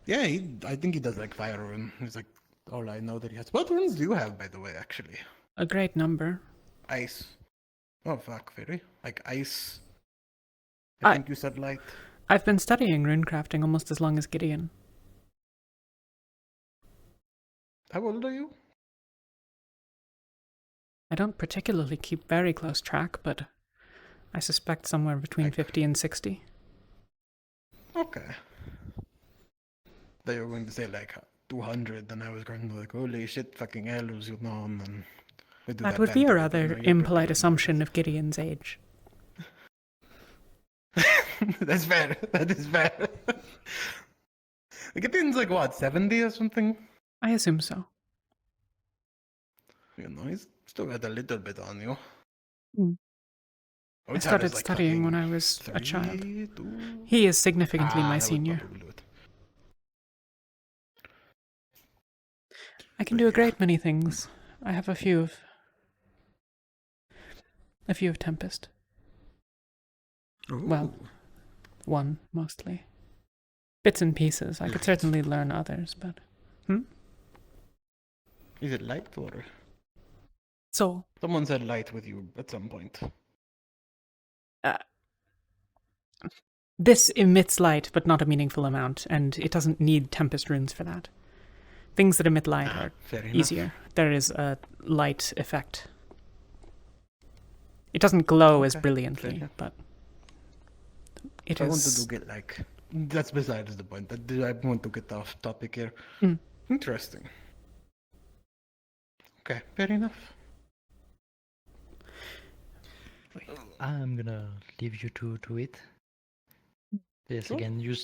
Yeah, I think he does like fire rune. He's like, all I know that he has. What runes do you have, by the way, actually? A great number. Ice. Oh, fuck, very. Like ice. I think you said light. I've been studying runecrafting almost as long as Gideon. How old are you? I don't particularly keep very close track, but I suspect somewhere between 50 and 60. Okay. They were going to say like 200, and I was going to be like, holy shit, fucking elves, you know, and then we do That would be a rather impolite assumption of Gideon's age. That's fair. That is fair. Gideon's like what, 70 or something? I assume so. You know, he's still got a little bit on you. I started studying when I was a child. He is significantly my senior. I can do a great many things. I have a few of Tempest. Well, one mostly. Bits and pieces. I could certainly learn others, but Is it light or? So Someone said light with you at some point. This emits light, but not a meaningful amount, and it doesn't need Tempest runes for that. Things that emit light are easier. There is a light effect. It doesn't glow as brilliantly, but it is. I wanted to get like. That's besides the point. I want to get off topic here. Interesting. Okay, fair enough. I'm gonna leave you to it. Yes, again, you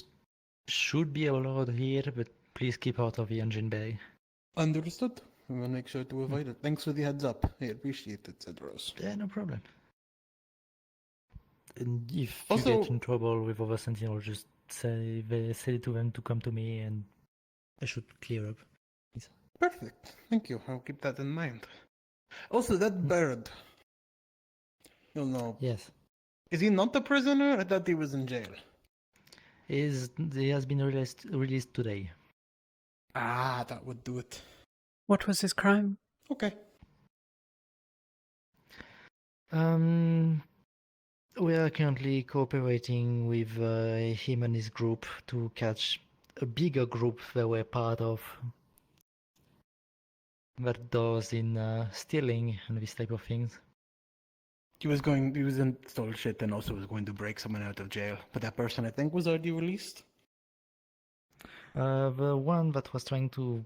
should be allowed here, but please keep out of the engine bay. Understood. I'm gonna make sure to avoid it. Thanks for the heads up. I appreciate it, Cedros. Yeah, no problem. And if Also- you get in trouble with other sentinels, just say to them to come to me, and I should clear up. Perfect. Thank you. I'll keep that in mind. Also, that bird. You'll know. Yes. Is he not a prisoner? I thought he was in jail. He has been released today. Ah, that would do it. What was his crime? Okay. We are currently cooperating with him and his group to catch a bigger group they were part of that does in stealing and this type of things. He was in stole shit and also was going to break someone out of jail. But that person, I think, was already released. The one that was trying to...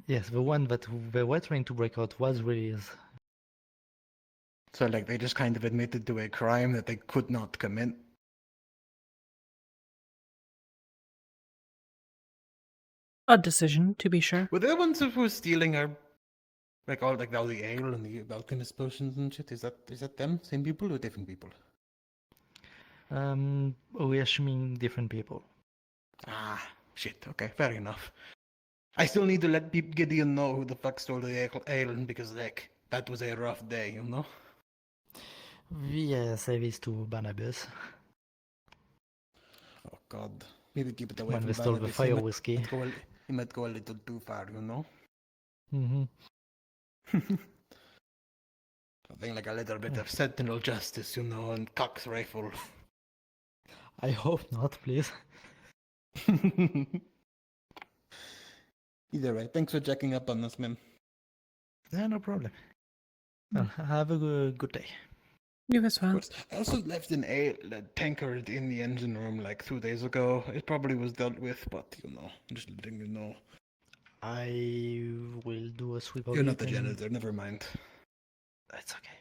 Yes, the one that they were trying to break out was released. So, like, they just kind of admitted to a crime that they could not commit, Odd decision, to be sure. Were they the ones who were stealing our, all the ale and the alchemist potions and shit? Is that them? Same people or different people? We're assuming different people. Ah, shit. Okay, fair enough. I still need to let Gideon know who the fuck stole the ale because, that was a rough day, you know? We say this to Barnabas. Oh, God. Maybe keep it away When from we stole the Barnabas. fire whiskey. He might go a little too far, you know? Mm-hmm. Something like a little bit of sentinel justice, you know, and Cock's rifle. I hope not, please. Either way, thanks for checking up on us, man. Yeah, no problem. Well, have a good day. You as well. I also left an ale tankard in the engine room 2 days ago. It probably was dealt with, but I'm just letting you know. I will do a sweep of it. You're not the janitor, never mind. That's okay.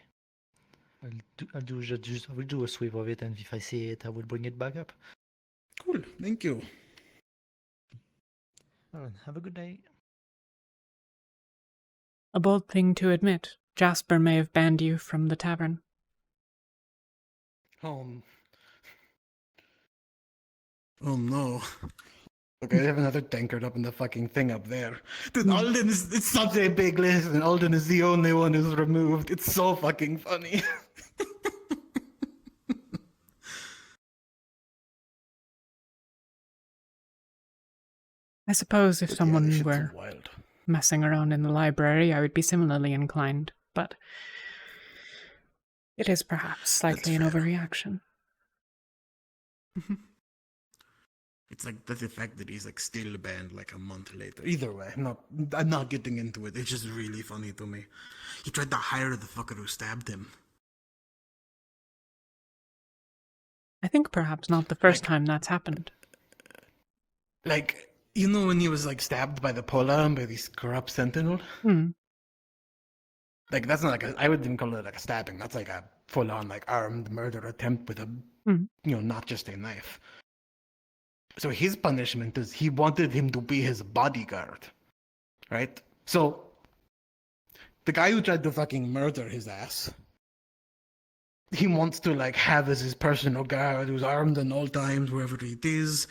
I'll do a sweep of it, and if I see it, I will bring it back up. Cool, thank you. Well, have a good day. A bold thing to admit. Jasper may have banned you from the tavern. Oh no. Okay, I have another tankard up in the fucking thing up there. Dude, Alden it's such a big list, and Alden is the only one who's removed. It's so fucking funny. I suppose if someone were wild. messing around in the library, I would be similarly inclined, but it is perhaps slightly an overreaction. It's the fact that he's still banned a month later. Either way, I'm not getting into it. It's just really funny to me. He tried to hire the fucker who stabbed him. I think perhaps not the first time that's happened. When he was stabbed by the Pola and by this corrupt sentinel? That's not I wouldn't even call it a stabbing. That's a full-on armed murder attempt with a, not just a knife. So his punishment is he wanted him to be his bodyguard, right? So the guy who tried to fucking murder his ass, he wants to have as his personal guard who's armed at all times wherever it is,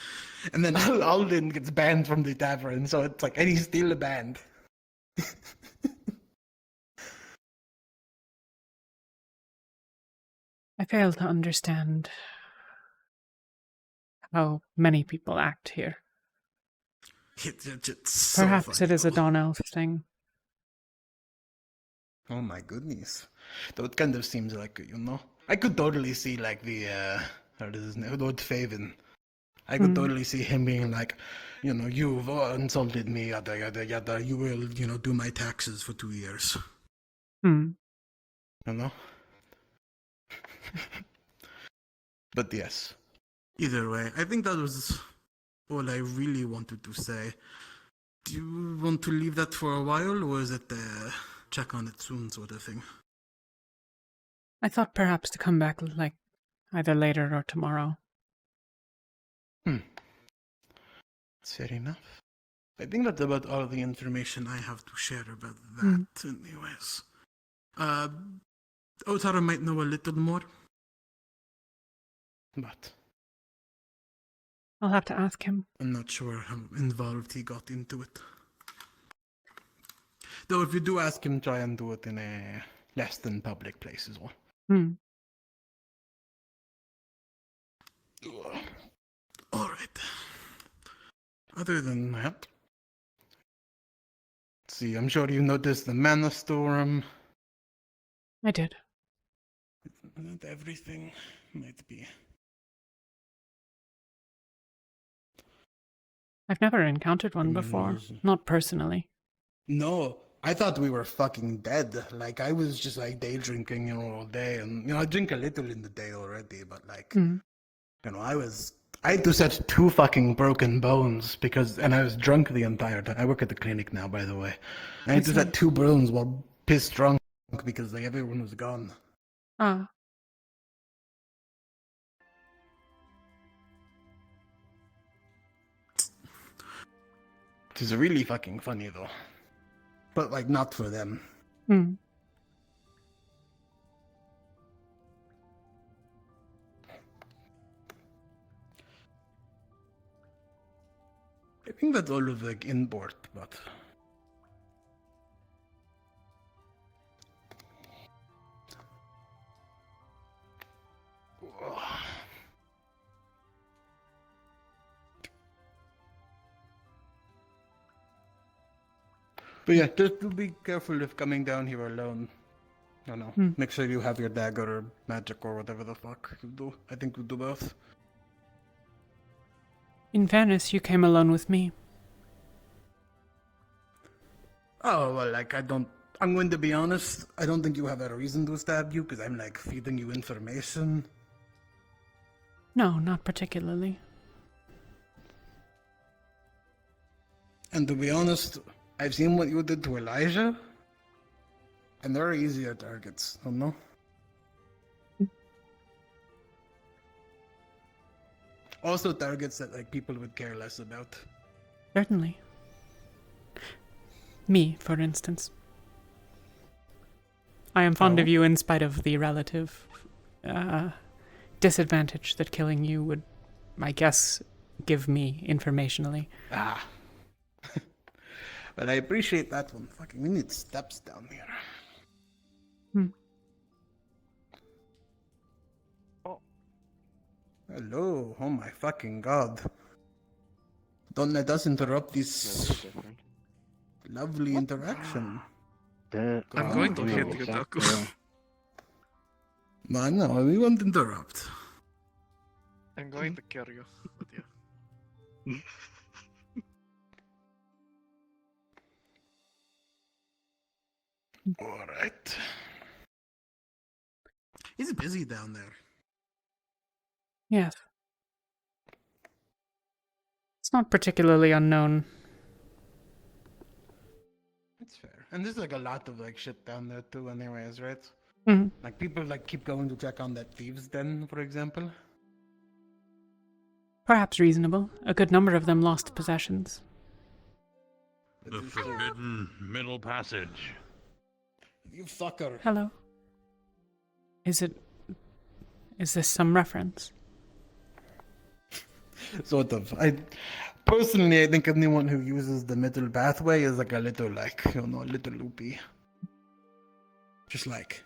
and then Alden gets banned from the tavern. So it's and he's still banned. I fail to understand how many people act here. It's so Perhaps funny, it is a though. Dawn Elf thing. Oh my goodness. Though it kind of seems I could totally see what is his name? Lord Faven. I could totally see him being you've insulted me, yada yada yada. You will, do my taxes for 2 years. You know? But yes. Either way, I think that was all I really wanted to say. Do you want to leave that for a while, or is it check on it soon sort of thing? I thought perhaps to come back either later or tomorrow. That's fair enough. I think that's about all the information I have to share about that, anyways. Otaro might know a little more. But I'll have to ask him. I'm not sure how involved he got into it. Though if you do ask him, try and do it in a less than public place as well. Alright. Other than that, let's see, I'm sure you noticed the mana storm. I did. Not everything might be. I've never encountered one before. Not personally. No, I thought we were fucking dead. I was just day drinking, all day, and I drink a little in the day already, but I had to set 2 fucking broken bones and I was drunk the entire time. I work at the clinic now, by the way. I had to set 2 bones while pissed drunk because everyone was gone. Ah. Which is really fucking funny though. But like not for them. Hmm. I think that's all of like import, but yeah, just to be careful if coming down here alone. No. Make sure you have your dagger or magic or whatever the fuck you do. I think we'll do both. In fairness, you came alone with me. Oh, well, like, I'm going to be honest, I don't think you have a reason to stab you, because I'm, like, feeding you information. No, not particularly. And to be honest, I've seen what you did to Elijah, and there are easier targets, don't know? Also targets that, like, people would care less about. Certainly. Me, for instance. I am fond of you in spite of the relative disadvantage that killing you would, I guess, give me informationally. Ah. But I appreciate that one. Fucking, we need steps down here. Hello, oh my fucking god. Don't let us interrupt this lovely interaction. I'm going to hit you, Taco. No, we won't interrupt. I'm going to kill you. Alright. It's busy down there. Yes. It's not particularly unknown. It's fair. And there's like a lot of like shit down there too anyways, right? Mhm. Like people like keep going to check on that thieves den, for example. Perhaps reasonable. A good number of them lost possessions. The forbidden middle passage. You fucker. Hello. Is this some reference? Sort of. I think anyone who uses the middle pathway is like a little like, a little loopy. Just like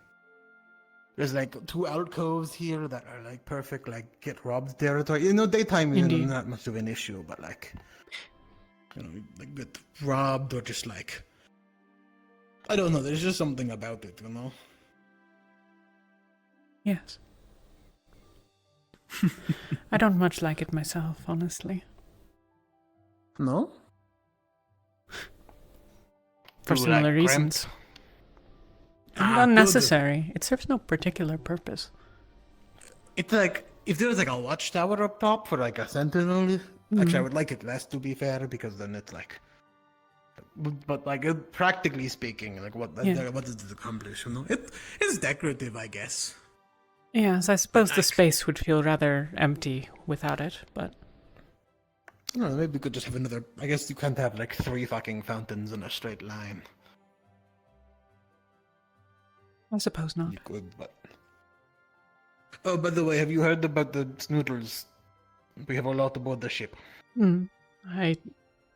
there's like 2 alcoves here that are like perfect like get robbed territory. Daytime isn't that much of an issue, but like like get robbed or just like I don't know, there's just something about it, Yes. I don't much like it myself, honestly. No? For similar reasons. And unnecessary. It serves no particular purpose. It's like, if there was like a watchtower up top for like a sentinel, actually I would like it less to be fair, because then it's like, but like practically speaking, like what does it accomplish, It's decorative, I guess. Yes, I suppose the space would feel rather empty without it, but... I don't know, maybe we could just have another... I guess you can't have like 3 fucking fountains in a straight line. I suppose not. You could, but... Oh, by the way, have you heard about the snoodles? We have a lot aboard the ship. I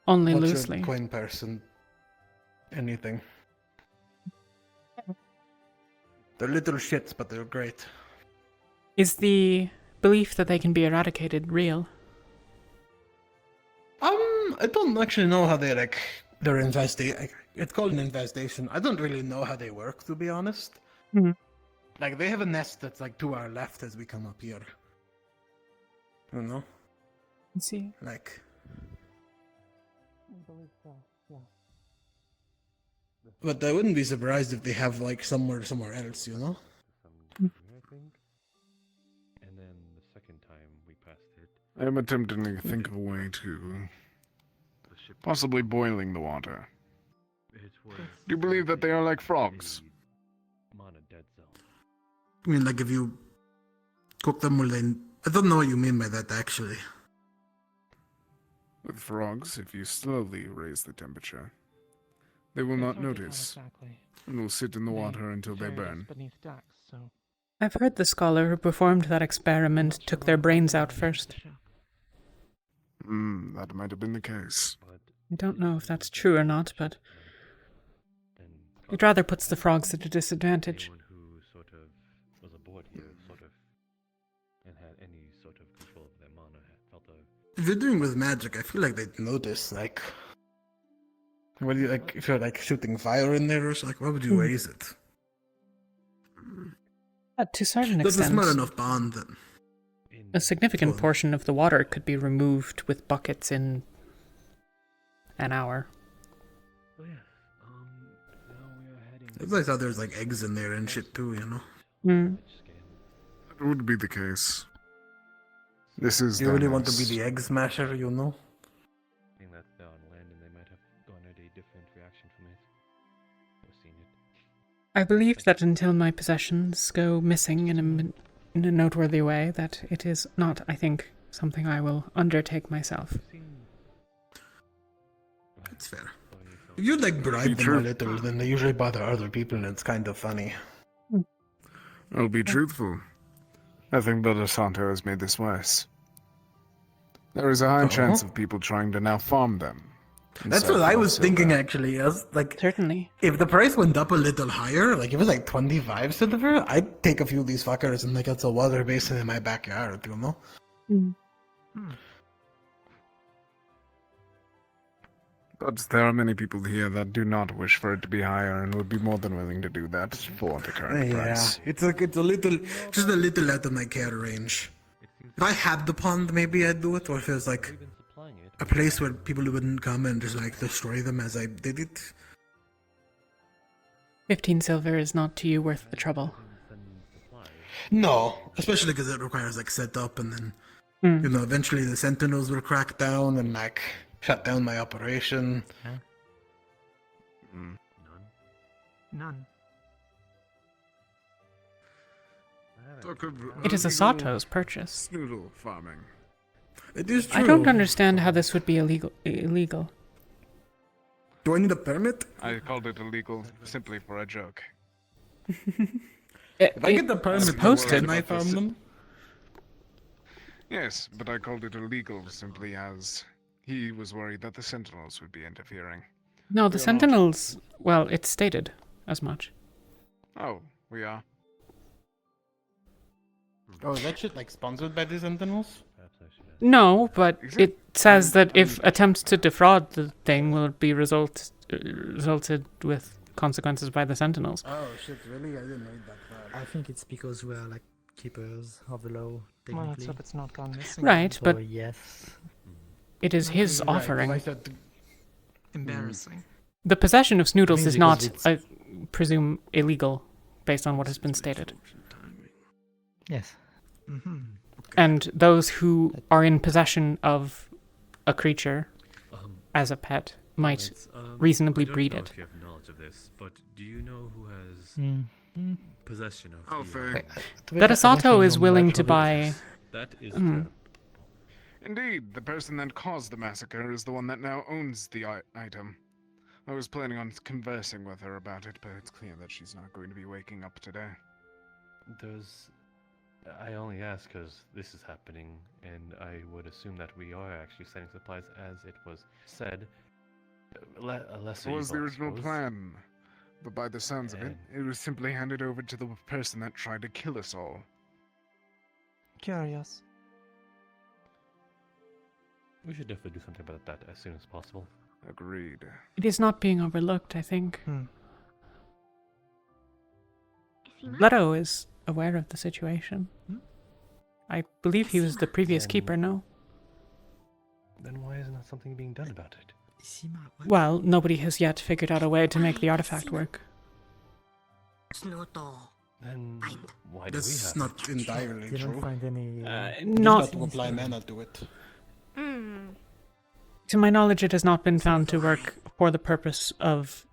only What's loosely. Your coin person? Anything. They're little shits, but they're great. Is the belief that they can be eradicated real? I don't actually know how they're infestation. It's called an infestation. I don't really know how they work, to be honest. Like, they have a nest that's like to our left as we come up here. I don't know. Let's see. Like... I believe so, yeah. But I wouldn't be surprised if they have like somewhere else, I think. And then the second time we passed it. I am attempting to think of a way to possibly boiling the water. Do you believe that they are like frogs? I mean, like if you cook them, will they... I don't know what you mean by that, actually. With frogs, if you slowly raise the temperature, they will not notice and will sit in the water until they burn. I've heard the scholar who performed that experiment took their brains out first. That might have been the case. I don't know if that's true or not, but it rather puts the frogs at a disadvantage. Anyone who sort of was aboard here, and had any sort of control of their mana, felt a... If you're doing with magic, I feel like they'd notice, like... What do you, like, if you're, like, shooting fire in there or something, like, why would you raise it? To a certain That's a extent, small enough bond, then. a significant portion of the water could be removed with buckets in an hour. Oh yes, now we are heading... It's like how there's, like, eggs in there and shit, too, you know? That would be the case. This is You really their want to nest. be the egg smasher, you know? I think that they're on land and they might have garnered a different reaction from it. Or seen it. I believe that until my possessions go missing in a noteworthy way, that it is not, I think, something I will undertake myself. That's fair. If you, like, bribe them a little, then they usually bother other people, and it's kind of funny. I'll be truthful. I think Brother Santo has made this worse. There is a high chance of people trying to now farm them. That's what I was thinking, actually. As, like, certainly. If the price went up a little higher, like, if it was like 25 silver, I'd take a few of these fuckers and, like, it's a water basin in my backyard, you know? But there are many people here that do not wish for it to be higher and would be more than willing to do that for the current price. It's like, it's a little, just a little out of my care range. If I had the pond, maybe I'd do it, or if there's, like, a place where people wouldn't come and just, like, destroy them as I did it. 15 silver is not to you worth the trouble. No, especially because it requires, like, setup, and then, you know, eventually the sentinels will crack down and, like, shut down my operation. None. It is a Sato's purchase. Noodle farming. It is true. I don't understand how this would be illegal. Do I need a permit? I called it illegal simply for a joke. If I get the permit, posted. can I farm them? Yes, but I called it illegal simply as he was worried that the Sentinels would be interfering. No, the Sentinels, well, it's stated as much. Oh, we are. Oh, is that shit, like, sponsored by the Sentinels? No, but it says that if attempts to defraud the thing will be resulted with consequences by the Sentinels. Oh shit, really? I didn't read that far. I think it's because we are like keepers of the law, Well, technically. let's hope it's not gone missing. Right, So, but yes. it is his Right, offering. I said Embarrassing. The possession of Snoodles Maybe is because not, it's- I presume, illegal based on what has been stated. Yes. And those who are in possession of a creature as a pet might reasonably breed I don't know it. if you have knowledge of this, but do you know who has possession of Oh, the... fair. That Asato is willing to buy... That is Hmm. true. Indeed, the person that caused the massacre is the one that now owns the item. I was planning on conversing with her about it, but it's clear that she's not going to be waking up today. Does... I only ask because this is happening, and I would assume that we are actually sending supplies as it was said. A lesser It was the evil, I original suppose. plan, but by the sounds of it, it was simply handed over to the person that tried to kill us all. Curious. We should definitely do something about that as soon as possible. Agreed. It is not being overlooked, I think. Leto is aware of the situation. I believe he was the previous keeper, no? Then why isn't something being done about it? Well, nobody has yet figured out a way to make the artifact work. Then why do That's we have not entirely Didn't true. find any. Not... Just got to apply mana to it. To my knowledge, it has not been found to work for the purpose of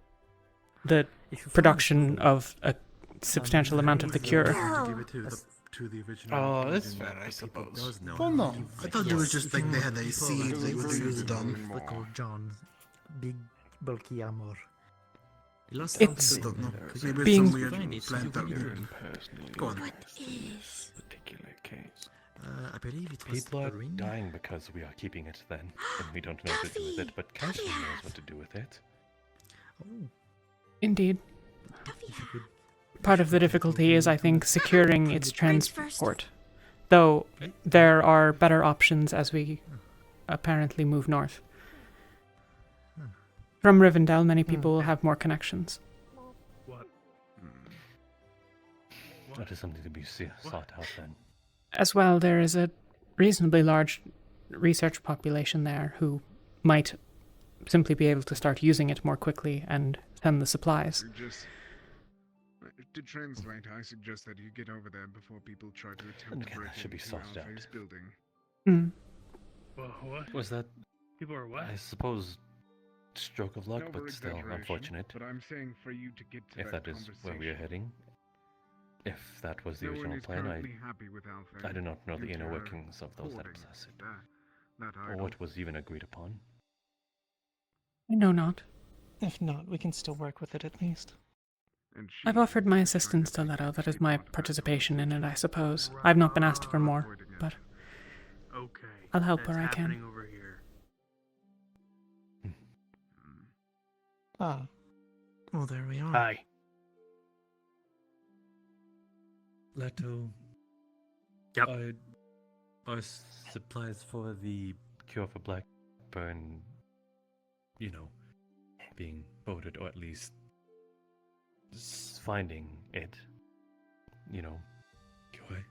the production of a substantial amount of the cure. to the original. Oh, that's conclusion fair, that I the people suppose. does know Well, how no. to I thought it was just like they had a People seed that they would use use done. Little John's big bulky armor. He lost It's- something don't know. there. Maybe it's Being- some weird Find it, plant you out can there. learn. Go on. Is Particular case. I believe it was People the are ring. dying because we are keeping it then, and we don't know what to do with it, but Kalypsia knows what to do with it. Oh, Indeed. if you could Part of the difficulty is, I think, securing its Brains first. transport. Though there are better options as we apparently move north. From Rivendell, many people will have more connections. What? That is something to be sought out then. As well, there is a reasonably large research population there who might simply be able to start using it more quickly and send the supplies. To translate, I suggest that you get over there before people try to attempt to Okay, break that should be into sorted out. Alpha's building. Mm. Well, what? Was that, People are what? I suppose, stroke of luck, No but still over-exaggeration, unfortunate. But I'm saying for you to get to If that is where we are heading. If that was the No one original is plan, currently happy with Alpha I do not know the due to inner her workings of those that hoarding possess it, that or idol. what was even agreed upon. I know not. If not, we can still work with it at least. And she I've offered is my trying assistance to make Leto. That a is my part of that participation in it, conversation. I suppose. I've not been asked for more, Avoiding it. but Okay. I'll help that's where I can. happening over here. Ah. Well, there we are. Hi. Leto. Yep. Our supplies for the cure for Blackburn, being voted, or at least finding it, cure.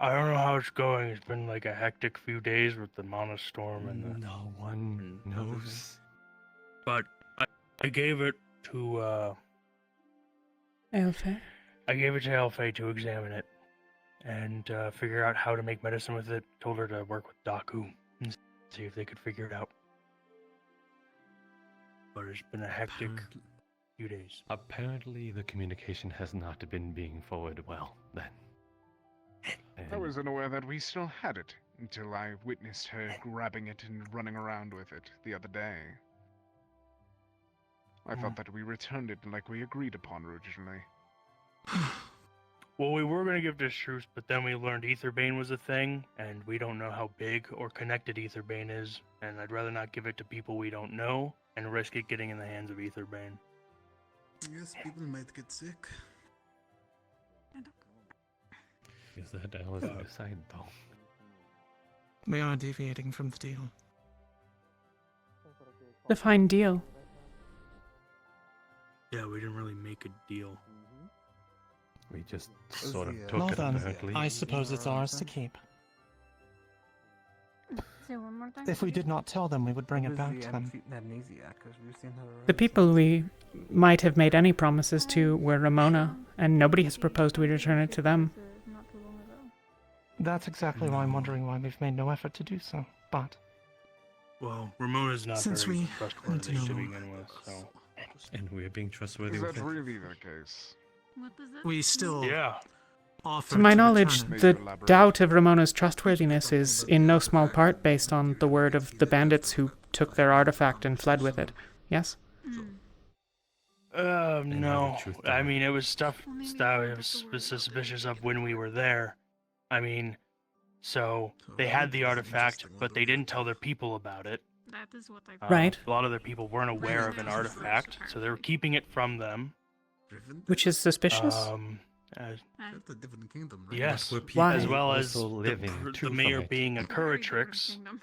I don't know how it's going. It's been like a hectic few days with the monostorm and the... No one knows. But I gave it to, Aelfe? I gave it to Elfay to examine it and figure out how to make medicine with it. Told her to work with Daku and see if they could figure it out. But it's been a hectic few days. Apparently, the communication has not been being forwarded well, then. I wasn't aware that we still had it until I witnessed her grabbing it and running around with it the other day. I thought that we returned it like we agreed upon originally. Well, we were going to give this truce, but then we learned Aetherbane was a thing, and we don't know how big or connected Aetherbane is, and I'd rather not give it to people we don't know and risk it getting in the hands of Aetherbane. Yes, people might get sick. Is that Al is decide, though? We are deviating from the deal. Define deal. Yeah, we didn't really make a deal. We just sort of took Well it then, apparently. I suppose it's ours to keep. Say one more time. If we did not tell them, we would bring it back to them. The people we might have made any promises to were Ramona, and nobody has proposed we return it to them. Not too long ago. That's exactly why I'm wondering why we've made no effort to do so. But Well, Ramona's not Since very we trustworthy to know- begin with, so... And we're being trustworthy Is with that it. really the case? What does that We still Yeah. offer To my to knowledge, return it. the Maybe elaborate. doubt of Ramona's trustworthiness is in no small part based on the word of the bandits who took their artifact and fled with it. Yes? No. truth I there. mean, it was stuff Well, maybe that I that's was the word. suspicious of when we were there. I mean, so they So had the that's artifact, interesting, but they didn't tell their people about it. That is what I Right. A lot of their people weren't aware of an artifact, so they were keeping it from them. Which is suspicious? That's a different kingdom, right? Yes, But were people Why? as well as also living the too from mayor it? being a Very different Curatrix kingdom.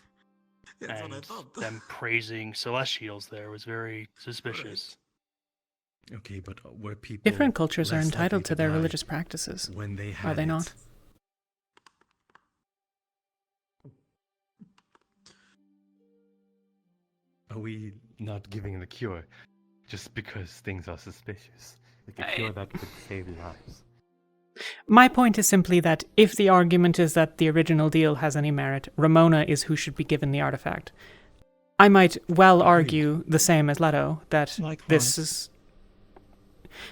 That's what I and thought. them praising Celestials there was very suspicious. Okay, but were people Different cultures are less entitled likely to their die religious practices. when they had Are they it? not? Are we not giving the cure just because things are suspicious? Like a cure that could save lives. My point is simply that if the argument is that the original deal has any merit, Ramona is who should be given the artifact. I might well argue the same as Leto, that this Likewise. is...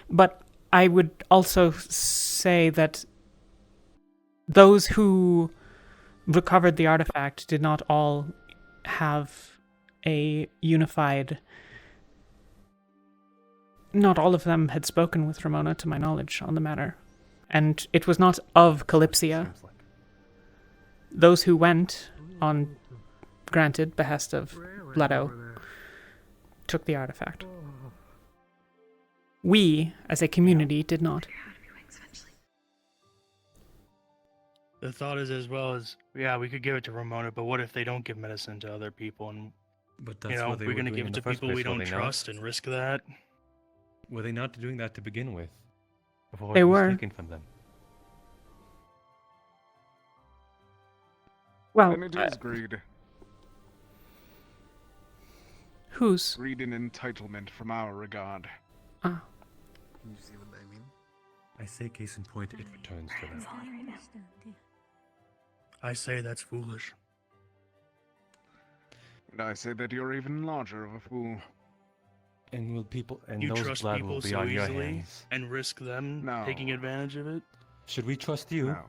But I would also say that those who recovered the artifact did not all have a unified... Not all of them had spoken with Ramona, to my knowledge, on the matter. And it was not of Kalypsia. Those who went, on granted behest of Leto, took the artifact. We, as a community, did not. The thought is as well as, yeah, we could give it to Ramona, but what if they don't give medicine to other people? And, But you that's know, what they we're were going to doing give in it the to first people we place, were don't they not? trust and risk that? Were they not doing that to begin with? Before They it was were. taken from them? Well, And it is greed. Whose? Greed and entitlement from our regard. Ah. You see what I mean? I say case in point, it returns to them. I say that's foolish. And I say that you're even larger of a fool. And will people and You those trust blood people will be so on your easily hands. and risk them No. taking advantage of it? Should we trust you? No.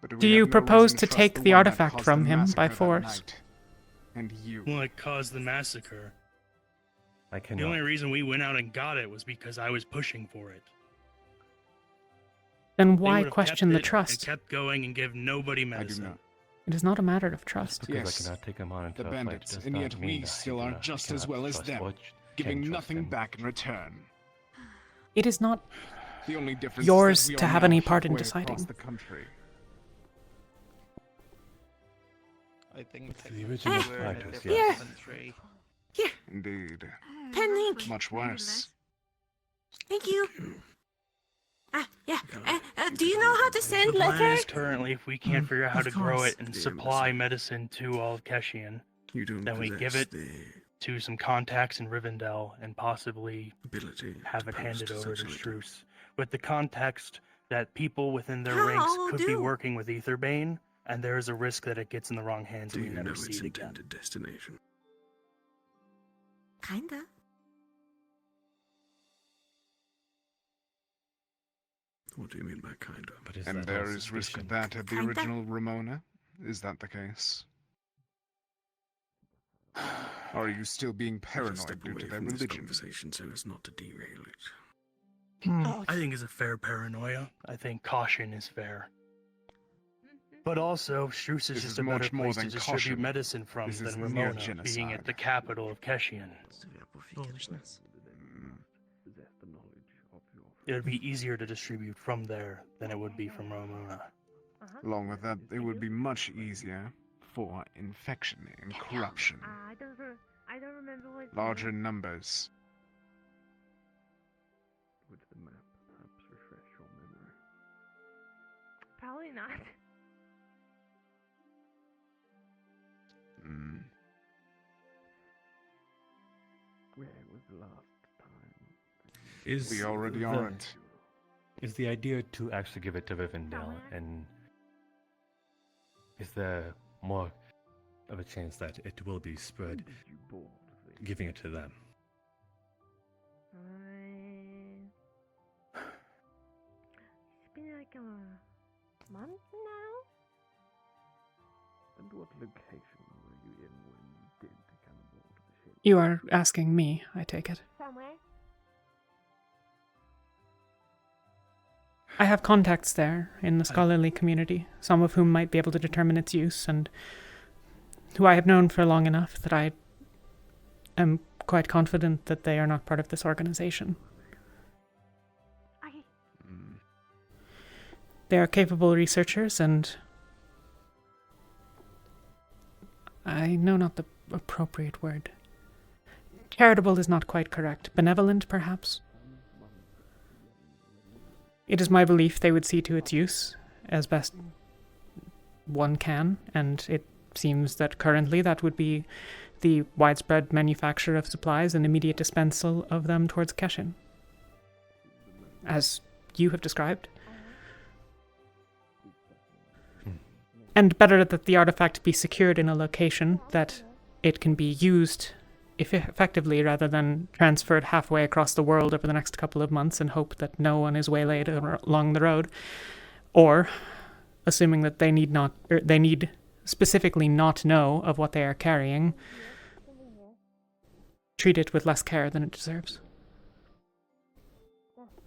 But Do we you have no propose reason to trust take the one that artifact caused from the him by massacre that force? night. And you. Well, it caused the massacre. I The cannot. only reason we went out and got it was because I was pushing for it. Then They why would have question kept the it trust? And kept going and give nobody medicine. It is not a matter of trust. Because Yes, I cannot take them on into the a fight bandits, does and not yet mean we that I still do are not- just as cannot well as trust them, or giving can trust nothing them. back in return. It is not The only difference yours is that we to are have now any part in halfway across deciding. the country. I think The original we're in a fighters, different yes. country. Indeed. Pen ink. Much worse. Thank you. Do you know how to send The plan letters? is currently, if we can't figure out how to grow it and supply medicine to all of Keshian, then we give it to some contacts in Rivendell and possibly have it handed over to Struce. With the context that people within their ranks could be working with Aetherbane, and there is a risk that it gets in the wrong hands and we never see it again. destination? Kinda. What do you mean by kinda? But is And that there all is risk of sufficient? that at the Kinda. original Ramona? Is that the case? Or are you still being paranoid due to their religion? Conversation so as not to derail it. I think it's a fair paranoia. I think caution is fair. But also, Struce is This just is a better much more place to than distribute caution. medicine from This is than near Ramona, being genocide. at the capital of Keshian. Foolishness. It would be easier to distribute from there than it would be from Ramona. Along with that, it would be much easier for infection and corruption. I don't remember what. Larger numbers. Would the map perhaps refresh your memory? Probably not. Mm. Where was the last time? Is We already the- aren't. Is the idea to actually give it to Rivendell, and is there more of a chance that it will be spread, giving it to them? It's been like a month now. And what location were you in when you did come aboard the ship? You are asking me, I take it. Somewhere. I have contacts there in the scholarly community, some of whom might be able to determine its use, and who I have known for long enough that I am quite confident that they are not part of this organization. They are capable researchers, and I know not the appropriate word. Charitable is not quite correct. Benevolent, perhaps? It is my belief they would see to its use as best one can, and it seems that currently that would be the widespread manufacture of supplies and immediate dispensal of them towards Keshin. As you have described. And better that the artifact be secured in a location that it can be used effectively rather than transfer it halfway across the world over the next couple of months and hope that no one is waylaid along the road, or assuming that they need specifically not know of what they are carrying, treat it with less care than it deserves.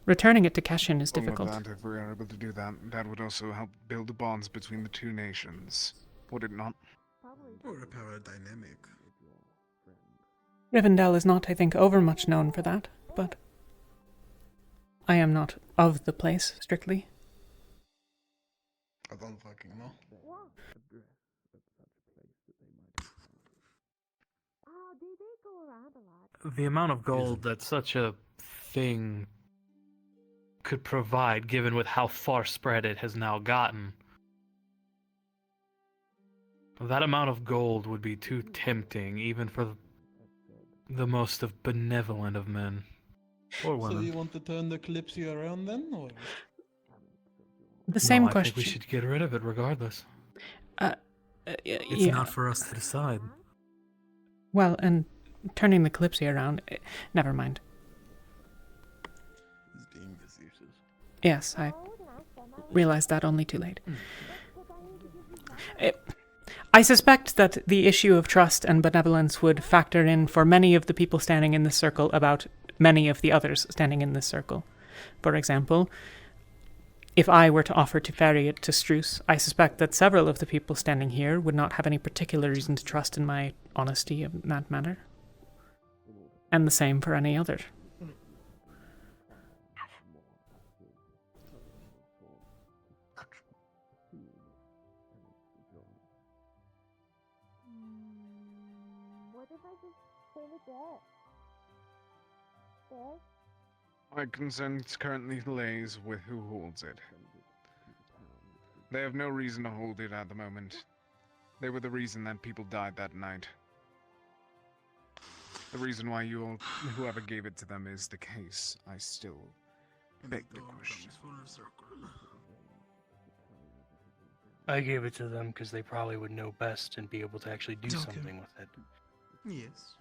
Returning it to Keshin is Along with difficult. that, if we are able to do that, that would also help build the bonds between the two nations, would it not? Or a power dynamic. Rivendell is not, I think, overmuch known for that, but I am not of the place, strictly. I don't fucking know. The amount of gold that such a thing could provide, given with how far spread it has now gotten, that amount of gold would be too tempting, even for the most of benevolent of men. Or women. So you want to turn the Kalypsia around then, or? The same I question. think we should get rid of it regardless. It's Yeah. not for us to decide. Well, and turning the Kalypsia around, never mind. Yes, I realized that only too late. I suspect that the issue of trust and benevolence would factor in for many of the people standing in this circle about many of the others standing in this circle. For example, if I were to offer to ferry it to Struce, I suspect that several of the people standing here would not have any particular reason to trust in my honesty in that manner. And the same for any other. What if I just save it there? There? My concern currently lays with who holds it. They have no reason to hold it at the moment. They were the reason that people died that night. The reason why whoever gave it to them is the case. I still beg the question. I gave it to them because they probably would know best and be able to actually do something with it. Yes.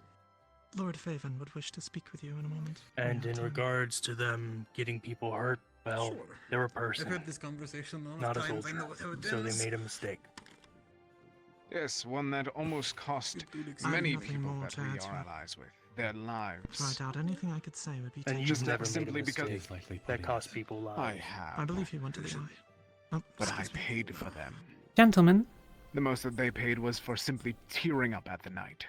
Lord Faven would wish to speak with you in a moment. And in regards to them getting people hurt, well, they're a person. I've had this conversation a lot not of a times. I soldier. know how it So they is. made a mistake. Yes, one that almost cost I many have nothing people more that to we add to are it. allies with their lives. So I doubt anything I could say would be And taken. you've Just never made a simply because mistake that cost people lives. I have. I believe you went to the eye. Oh, But I excuse me. paid for them. Gentlemen, The most that they paid was for simply tearing up at the night.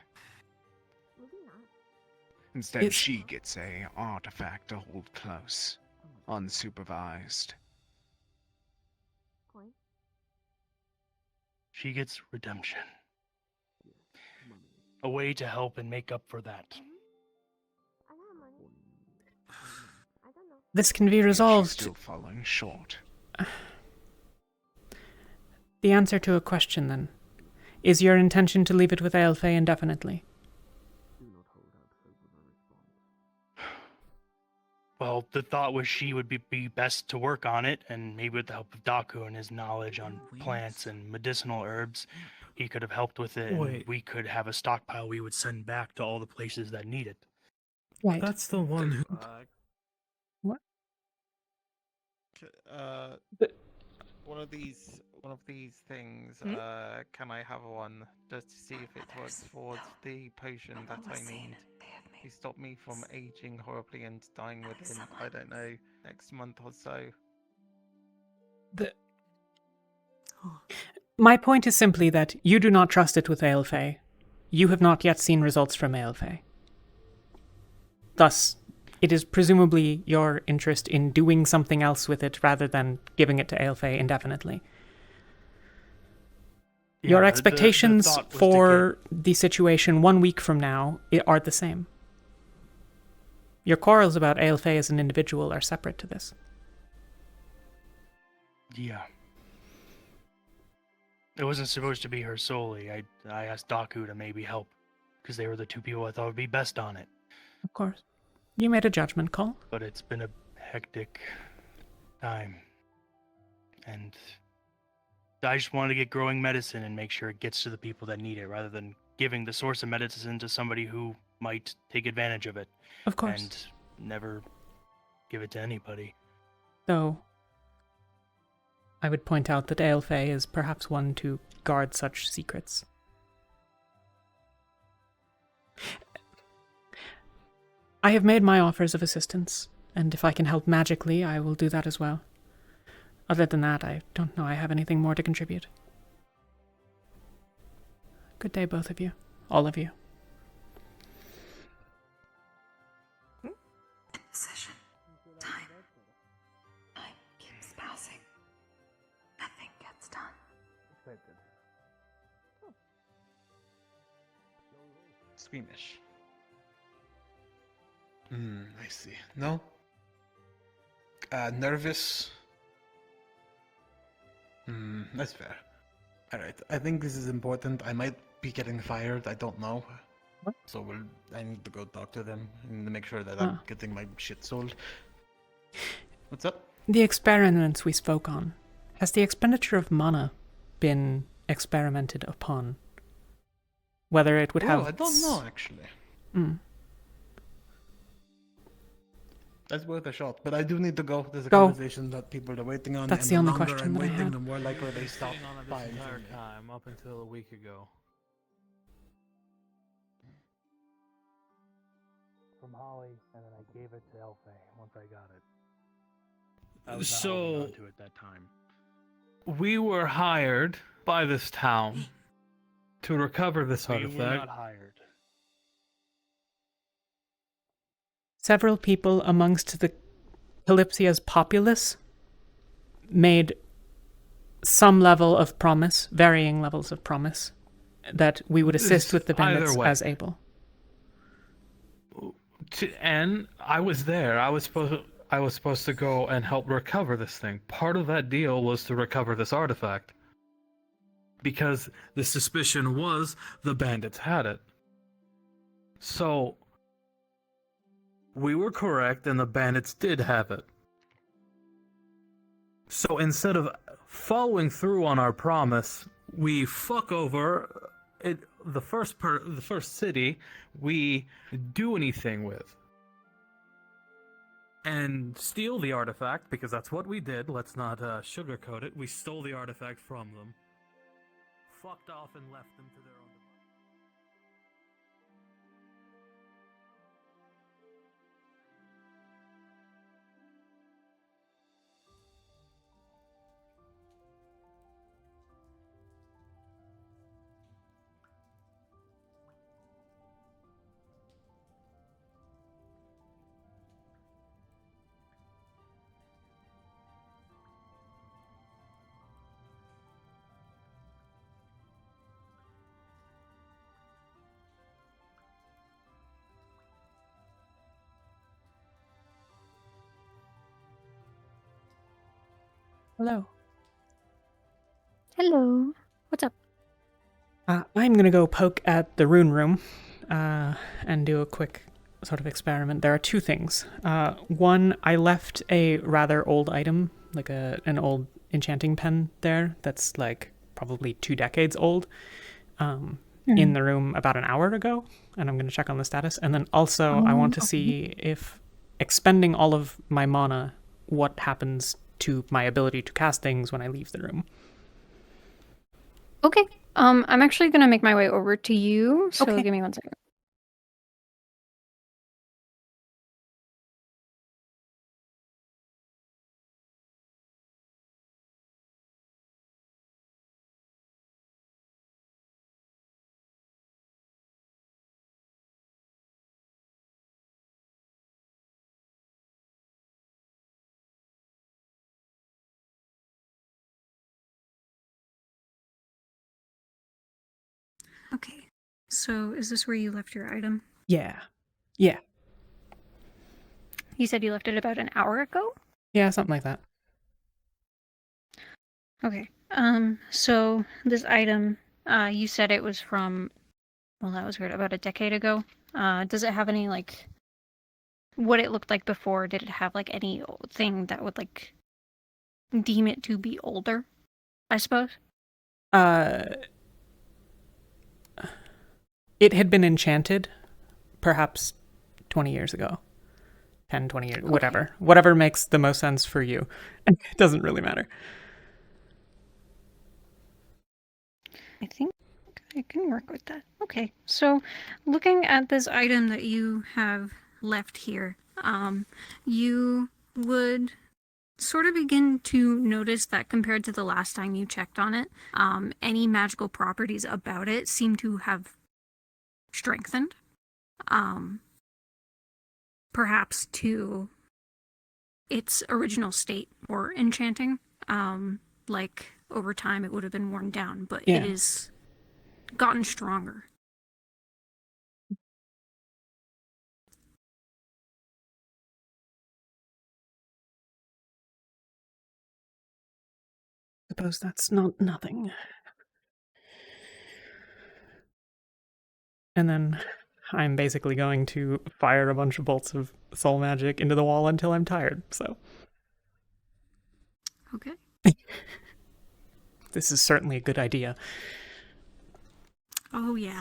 Instead, It's- she gets a artifact to hold close, unsupervised. She gets redemption. A way to help and make up for that. this can be She's resolved. still falling short. The answer to a question, then. Is your intention to leave it with Aelfay indefinitely? Well, the thought was she would be best to work on it, and maybe with the help of Daku and his knowledge on plants and medicinal herbs, he could have helped with it, and Wait. we could have a stockpile we would send back to all the places that need it. Right. That's the one who. What? One of these things. Can I have one just to see if it works for the potion that I need? He stopped me from aging horribly and dying within, I don't know, next month or so. My point is simply that you do not trust it with Aelfay. You have not yet seen results from Aelfay. Thus, it is presumably your interest in doing something else with it rather than giving it to Aelfay indefinitely. Your Yeah, expectations the thought was to for the situation 1 week from now are the same. Your quarrels about Aelfay as an individual are separate to this. Yeah. It wasn't supposed to be her solely. I asked Daku to maybe help, because they were the two people I thought would be best on it. Of course. You made a judgment call. But it's been a hectic time. And I just wanted to get growing medicine and make sure it gets to the people that need it, rather than giving the source of medicine to somebody who might take advantage of it. Of course. And never give it to anybody. Though, I would point out that Aelfay is perhaps one to guard such secrets. I have made my offers of assistance, and if I can help magically, I will do that as well. Other than that, I don't know I have anything more to contribute. Good day, both of you. All of you. Session. Time. Time keeps passing. Nothing gets done. Squeamish. I see. No? Nervous? That's fair. Alright, I think this is important. I might be getting fired, I don't know. What? So I need to go talk to them and make sure that I'm getting my shit sold. What's up? The experiments we spoke on. Has the expenditure of mana been experimented upon? Whether it would have... I don't know, actually. That's worth a shot, but I do need to go. There's a conversation that people are waiting on. That's and the only longer question I'm that I waiting, had. the more likely they stop Waiting on it this buying entire from me. time, up until a week ago. From Holly, and then I gave it to Elfay once I got it. I was not So- holding on to it that time. We were hired by this town to recover this We artifact. were not hired. Several people amongst the Kalypsia's populace made some level of promise, varying levels of promise, that we would assist with the Either bandits way. as able. And I was there. I was supposed to go and help recover this thing. Part of that deal was to recover this artifact. Because the suspicion was the bandits had it. So we were correct and the bandits did have it. So instead of following through on our promise, we fuck over it, the first city we do anything with. And steal the artifact, because that's what we did. Let's not sugarcoat it. We stole the artifact from them. Fucked off and left them to their own devices. Hello. Hello. What's up? I'm going to go poke at the rune room and do a quick sort of experiment. There are two things. One, I left a rather old item, like an old enchanting pen there that's like probably 2 decades old, in the room about an hour ago, and I'm going to check on the status. And then also I want to see if expending all of my mana, what happens to my ability to cast things when I leave the room. Okay. I'm actually gonna make my way over to you, so Okay. give me 1 second. Okay. So, is this where you left your item? Yeah. You said you left it about an hour ago? Yeah, something like that. Okay. So this item, you said it was from, well, that was weird, about a decade ago. Does it have any, like, what it looked like before? Did it have, like, anything that would, like, deem it to be older, I suppose? It had been enchanted perhaps 20 years ago. 10, 20 years, whatever. Whatever makes the most sense for you. It doesn't really matter. I think I can work with that. Okay, so looking at this item that you have left here, you would sort of begin to notice that compared to the last time you checked on it, any magical properties about it seem to have strengthened. Perhaps to its original state or enchanting. Like over time it would have been worn down, but Yeah. it is gotten stronger. Suppose that's not nothing. And then I'm basically going to fire a bunch of bolts of soul magic into the wall until I'm tired, so. Okay. This is certainly a good idea. Oh yeah.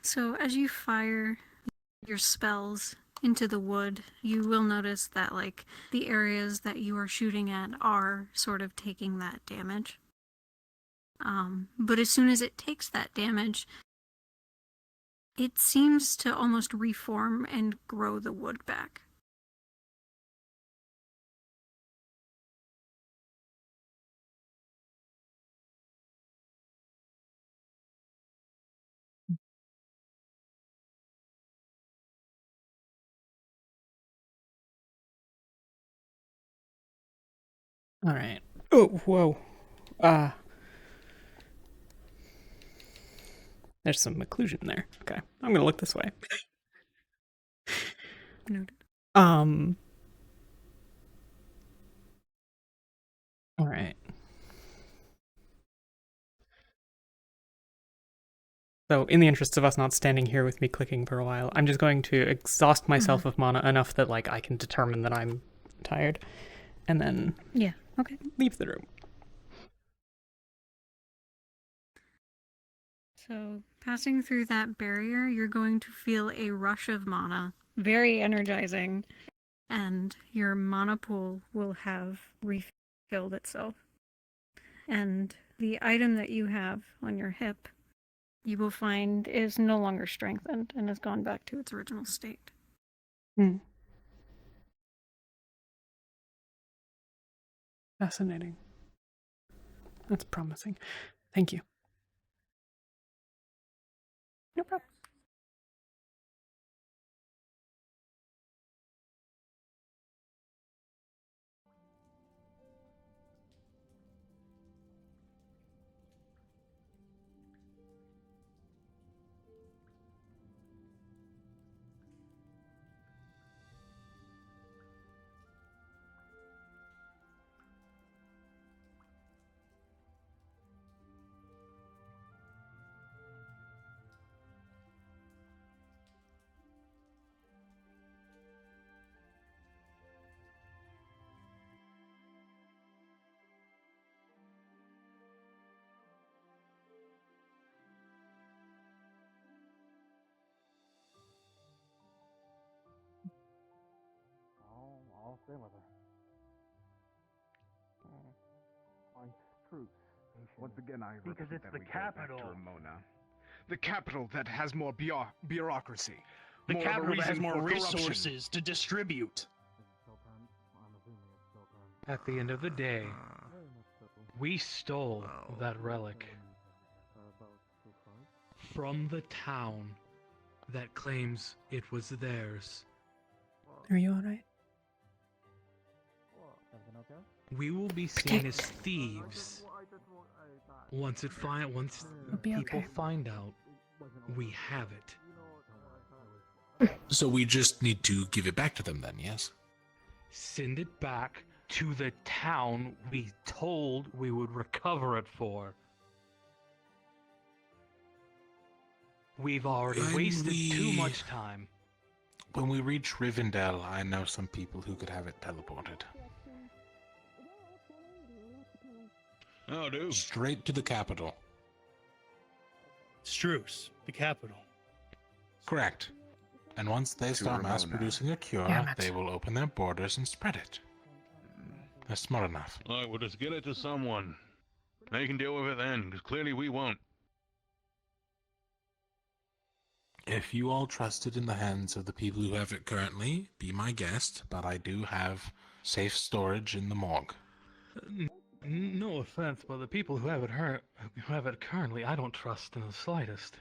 So as you fire your spells into the wood, you will notice that like the areas that you are shooting at are sort of taking that damage. But as soon as it takes that damage, it seems to almost reform and grow the wood back. All right. Oh, whoa. There's some occlusion there. Okay, I'm gonna look this way. Noted. All right. So, in the interests of us not standing here with me clicking for a while, I'm just going to exhaust myself of mana enough that, like, I can determine that I'm tired, and then Yeah, okay. leave the room. So, passing through that barrier, you're going to feel a rush of mana. Very energizing. And your mana pool will have refilled itself. And the item that you have on your hip, you will find is no longer strengthened and has gone back to its original state. Fascinating. That's promising. Thank you. No problem. I'll stay with her. Truth. Once again, I Because repeat it's that the we go back capital. to Ramona. The capital that has more bureaucracy. The more of a capital that has reason more for corruption. resources to distribute. At the end of the day, we stole that relic from the town that claims it was theirs. Are you alright? We will be seen as thieves once It'll be people okay. find out we have it. So we just need to give it back to them then, yes? Send it back to the town we told we would recover it for. We've already wasted too much time. When we reach Rivendell, I know some people who could have it teleported. Oh, dude. Straight to the capital. Struce, the capital. Correct. And once they start mass producing a cure, Damn it. they will open their borders and spread it. They're smart enough. Alright, we'll just get it to someone. They can deal with it then, because clearly we won't. If you all trust it in the hands of the people who have it currently, be my guest, but I do have safe storage in the morgue. No offense, but the people who have it currently, I don't trust in the slightest.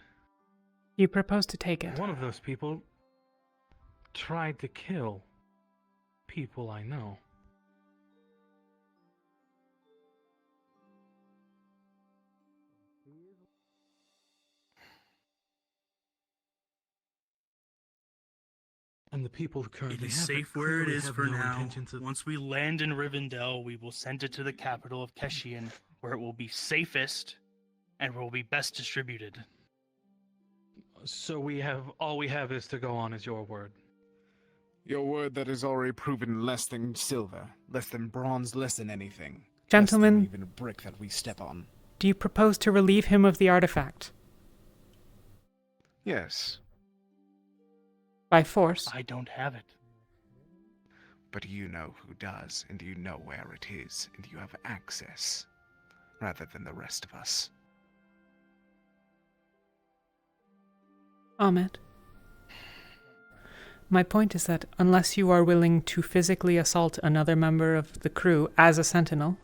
You propose to take it. One of those people tried to kill people I know. And the people who currently It is have safe it where it clearly is have for no now. intentions of- Once we land in Rivendell, we will send it to the capital of Keshian, where it will be safest and will be best distributed. So all we have is to go on is your word. Your word that is already proven less than silver, less than bronze, less than anything. Gentlemen, less than even a brick that we step on. do you propose to relieve him of the artifact? Yes, By force? I don't have it. but you know who does, and you know where it is, and you have access, rather than the rest of us. Ahmed. My point is that unless you are willing to physically assault another member of the crew as a sentinel,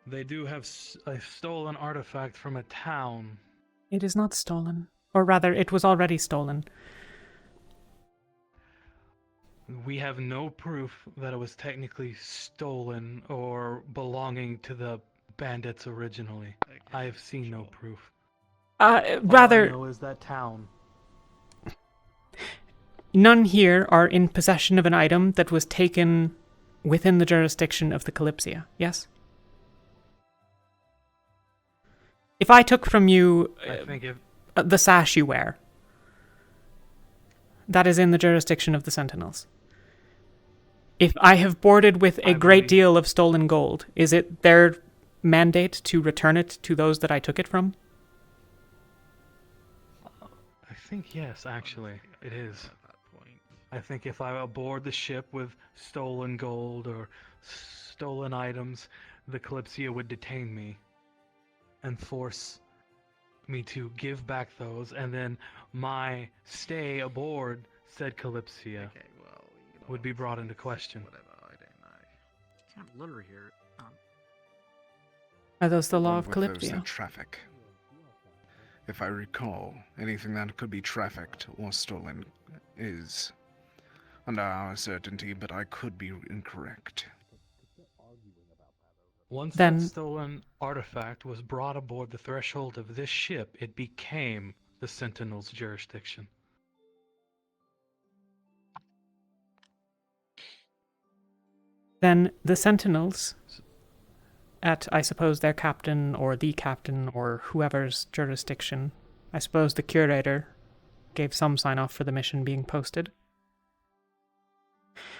They do have a stolen artifact from a town. it is not stolen. Or rather, it was already stolen. We have no proof that it was technically stolen or belonging to the bandits originally. I have seen no proof. All I Rather, know is that town. none here are in possession of an item that was taken within the jurisdiction of the Kalypsia, yes? If I took from you I think if the sash you wear, that is in the jurisdiction of the Sentinels. If I have boarded with a great deal of stolen gold, is it their mandate to return it to those that I took it from? I think yes, actually, it is. I think if I aboard the ship with stolen gold or stolen items, the Kalypsia would detain me and force me to give back those, and then my stay aboard said Kalypsia would be brought into question. Can't lure here. Are those the law of With those Kalypsia? that traffic. If I recall, anything that could be trafficked or stolen is under our certainty, but I could be incorrect. Once Then- that stolen artifact was brought aboard the threshold of this ship, it became the Sentinel's jurisdiction. Then the Sentinels, at, I suppose, their captain or the captain or whoever's jurisdiction, I suppose the curator gave some sign-off for the mission being posted.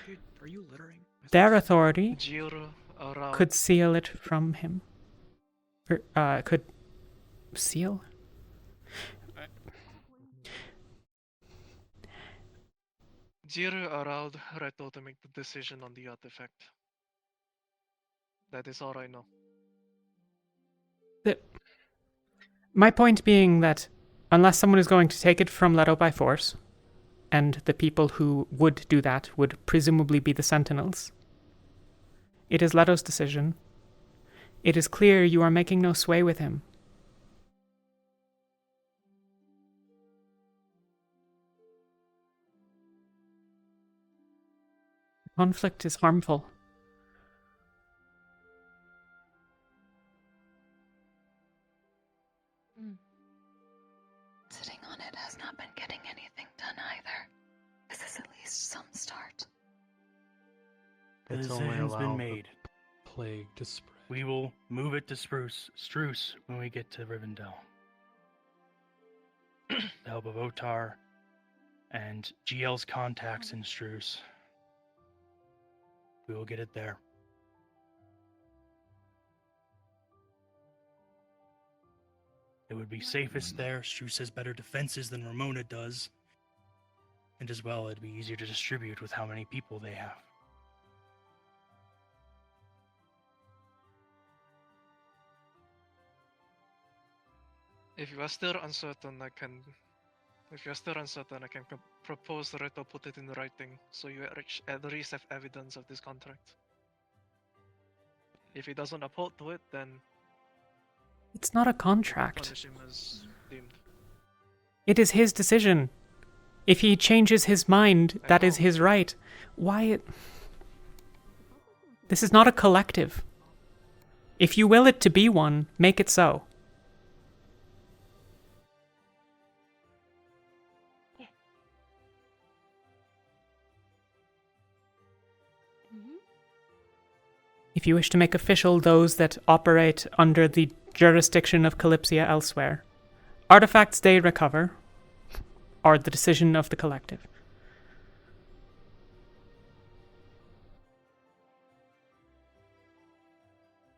Dude, are you littering? Their authority could seal it from him. Or, could seal? Jiru allowed Reto to make the decision on the artifact. That is all I know. My point being that unless someone is going to take it from Leto by force, and the people who would do that would presumably be the Sentinels, it is Leto's decision. It is clear you are making no sway with him. Conflict is harmful. Sitting on it has not been getting anything done either. This is at least some start. The It's only decision's been allowed made. Plague to spread. We will move it to Struce when we get to Rivendell. the help of Otar, and GL's contacts in Struce, we will get it there. It would be safest there. Struce has better defenses than Ramona does. And as well, it'd be easier to distribute with how many people they have. If you are still uncertain, I can. If you are still uncertain, I can propose Reto put it in writing, so you at least have evidence of this contract. If he doesn't uphold to it, then It's not a contract. punish him as deemed. It is his decision. If he changes his mind, that is his right. Why? This is not a collective. If you will it to be one, make it so. If you wish to make official those that operate under the jurisdiction of Kalypsia elsewhere, artifacts they recover are the decision of the collective.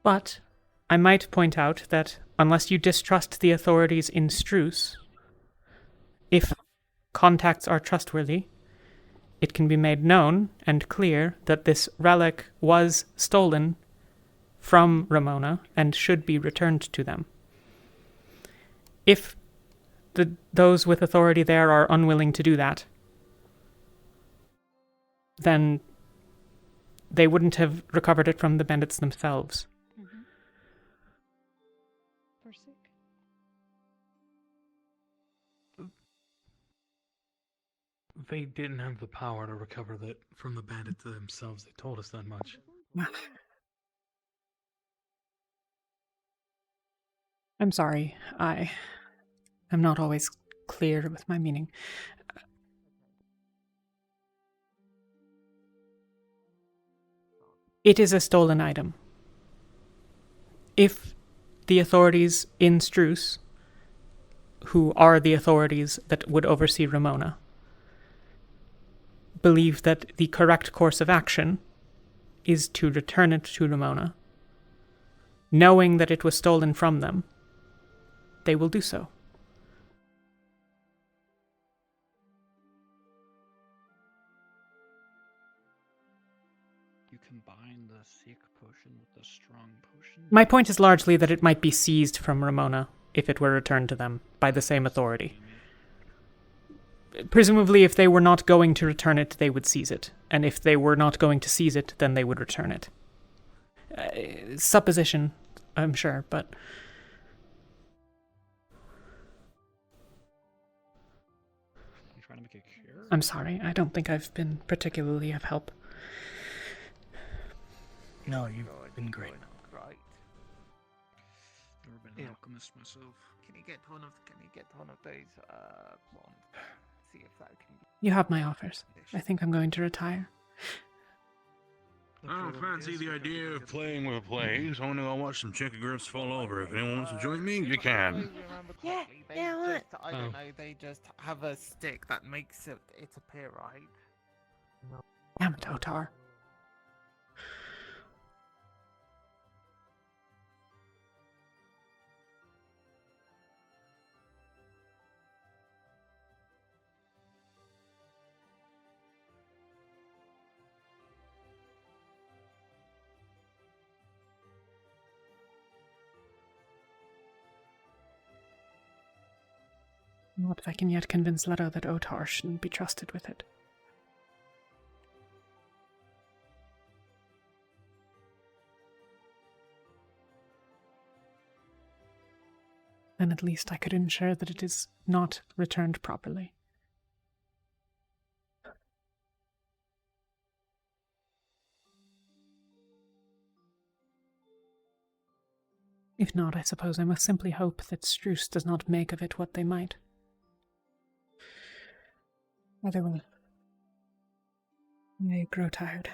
But I might point out that unless you distrust the authorities in Struce, if contacts are trustworthy, it can be made known and clear that this relic was stolen from Ramona and should be returned to them. If those with authority there are unwilling to do that, then they wouldn't have recovered it from the bandits themselves. They didn't have the power to recover that from the bandits themselves. They told us that much. I'm sorry. I am not always clear with my meaning. It is a stolen item. If the authorities in Struce, who are the authorities that would oversee Ramona, believe that the correct course of action is to return it to Ramona, knowing that it was stolen from them, they will do so. You combine the sick potion with the strong potion? My point is largely that it might be seized from Ramona if it were returned to them by the same authority. Presumably, if they were not going to return it, they would seize it. And if they were not going to seize it, then they would return it. Supposition, I'm sure, but... You trying to make a cure? I'm sorry, I don't think I've been particularly of help. No, you've been great. Right. Never been an alchemist myself. Can you get one of those blonde? See if that can be. You have my offers. I think I'm going to retire. I don't fancy the idea of playing with a play, so I want to go watch some chicken grips fall over. If anyone wants to join me, you can. Yeah, what? I don't know, they just have a stick that makes it appear right. Damn it, Otar. Not if I can yet convince Leto that Otar shouldn't be trusted with it. Then at least I could ensure that it is not returned properly. If not, I suppose I must simply hope that Struce does not make of it what they might. Otherwise, I grow tired.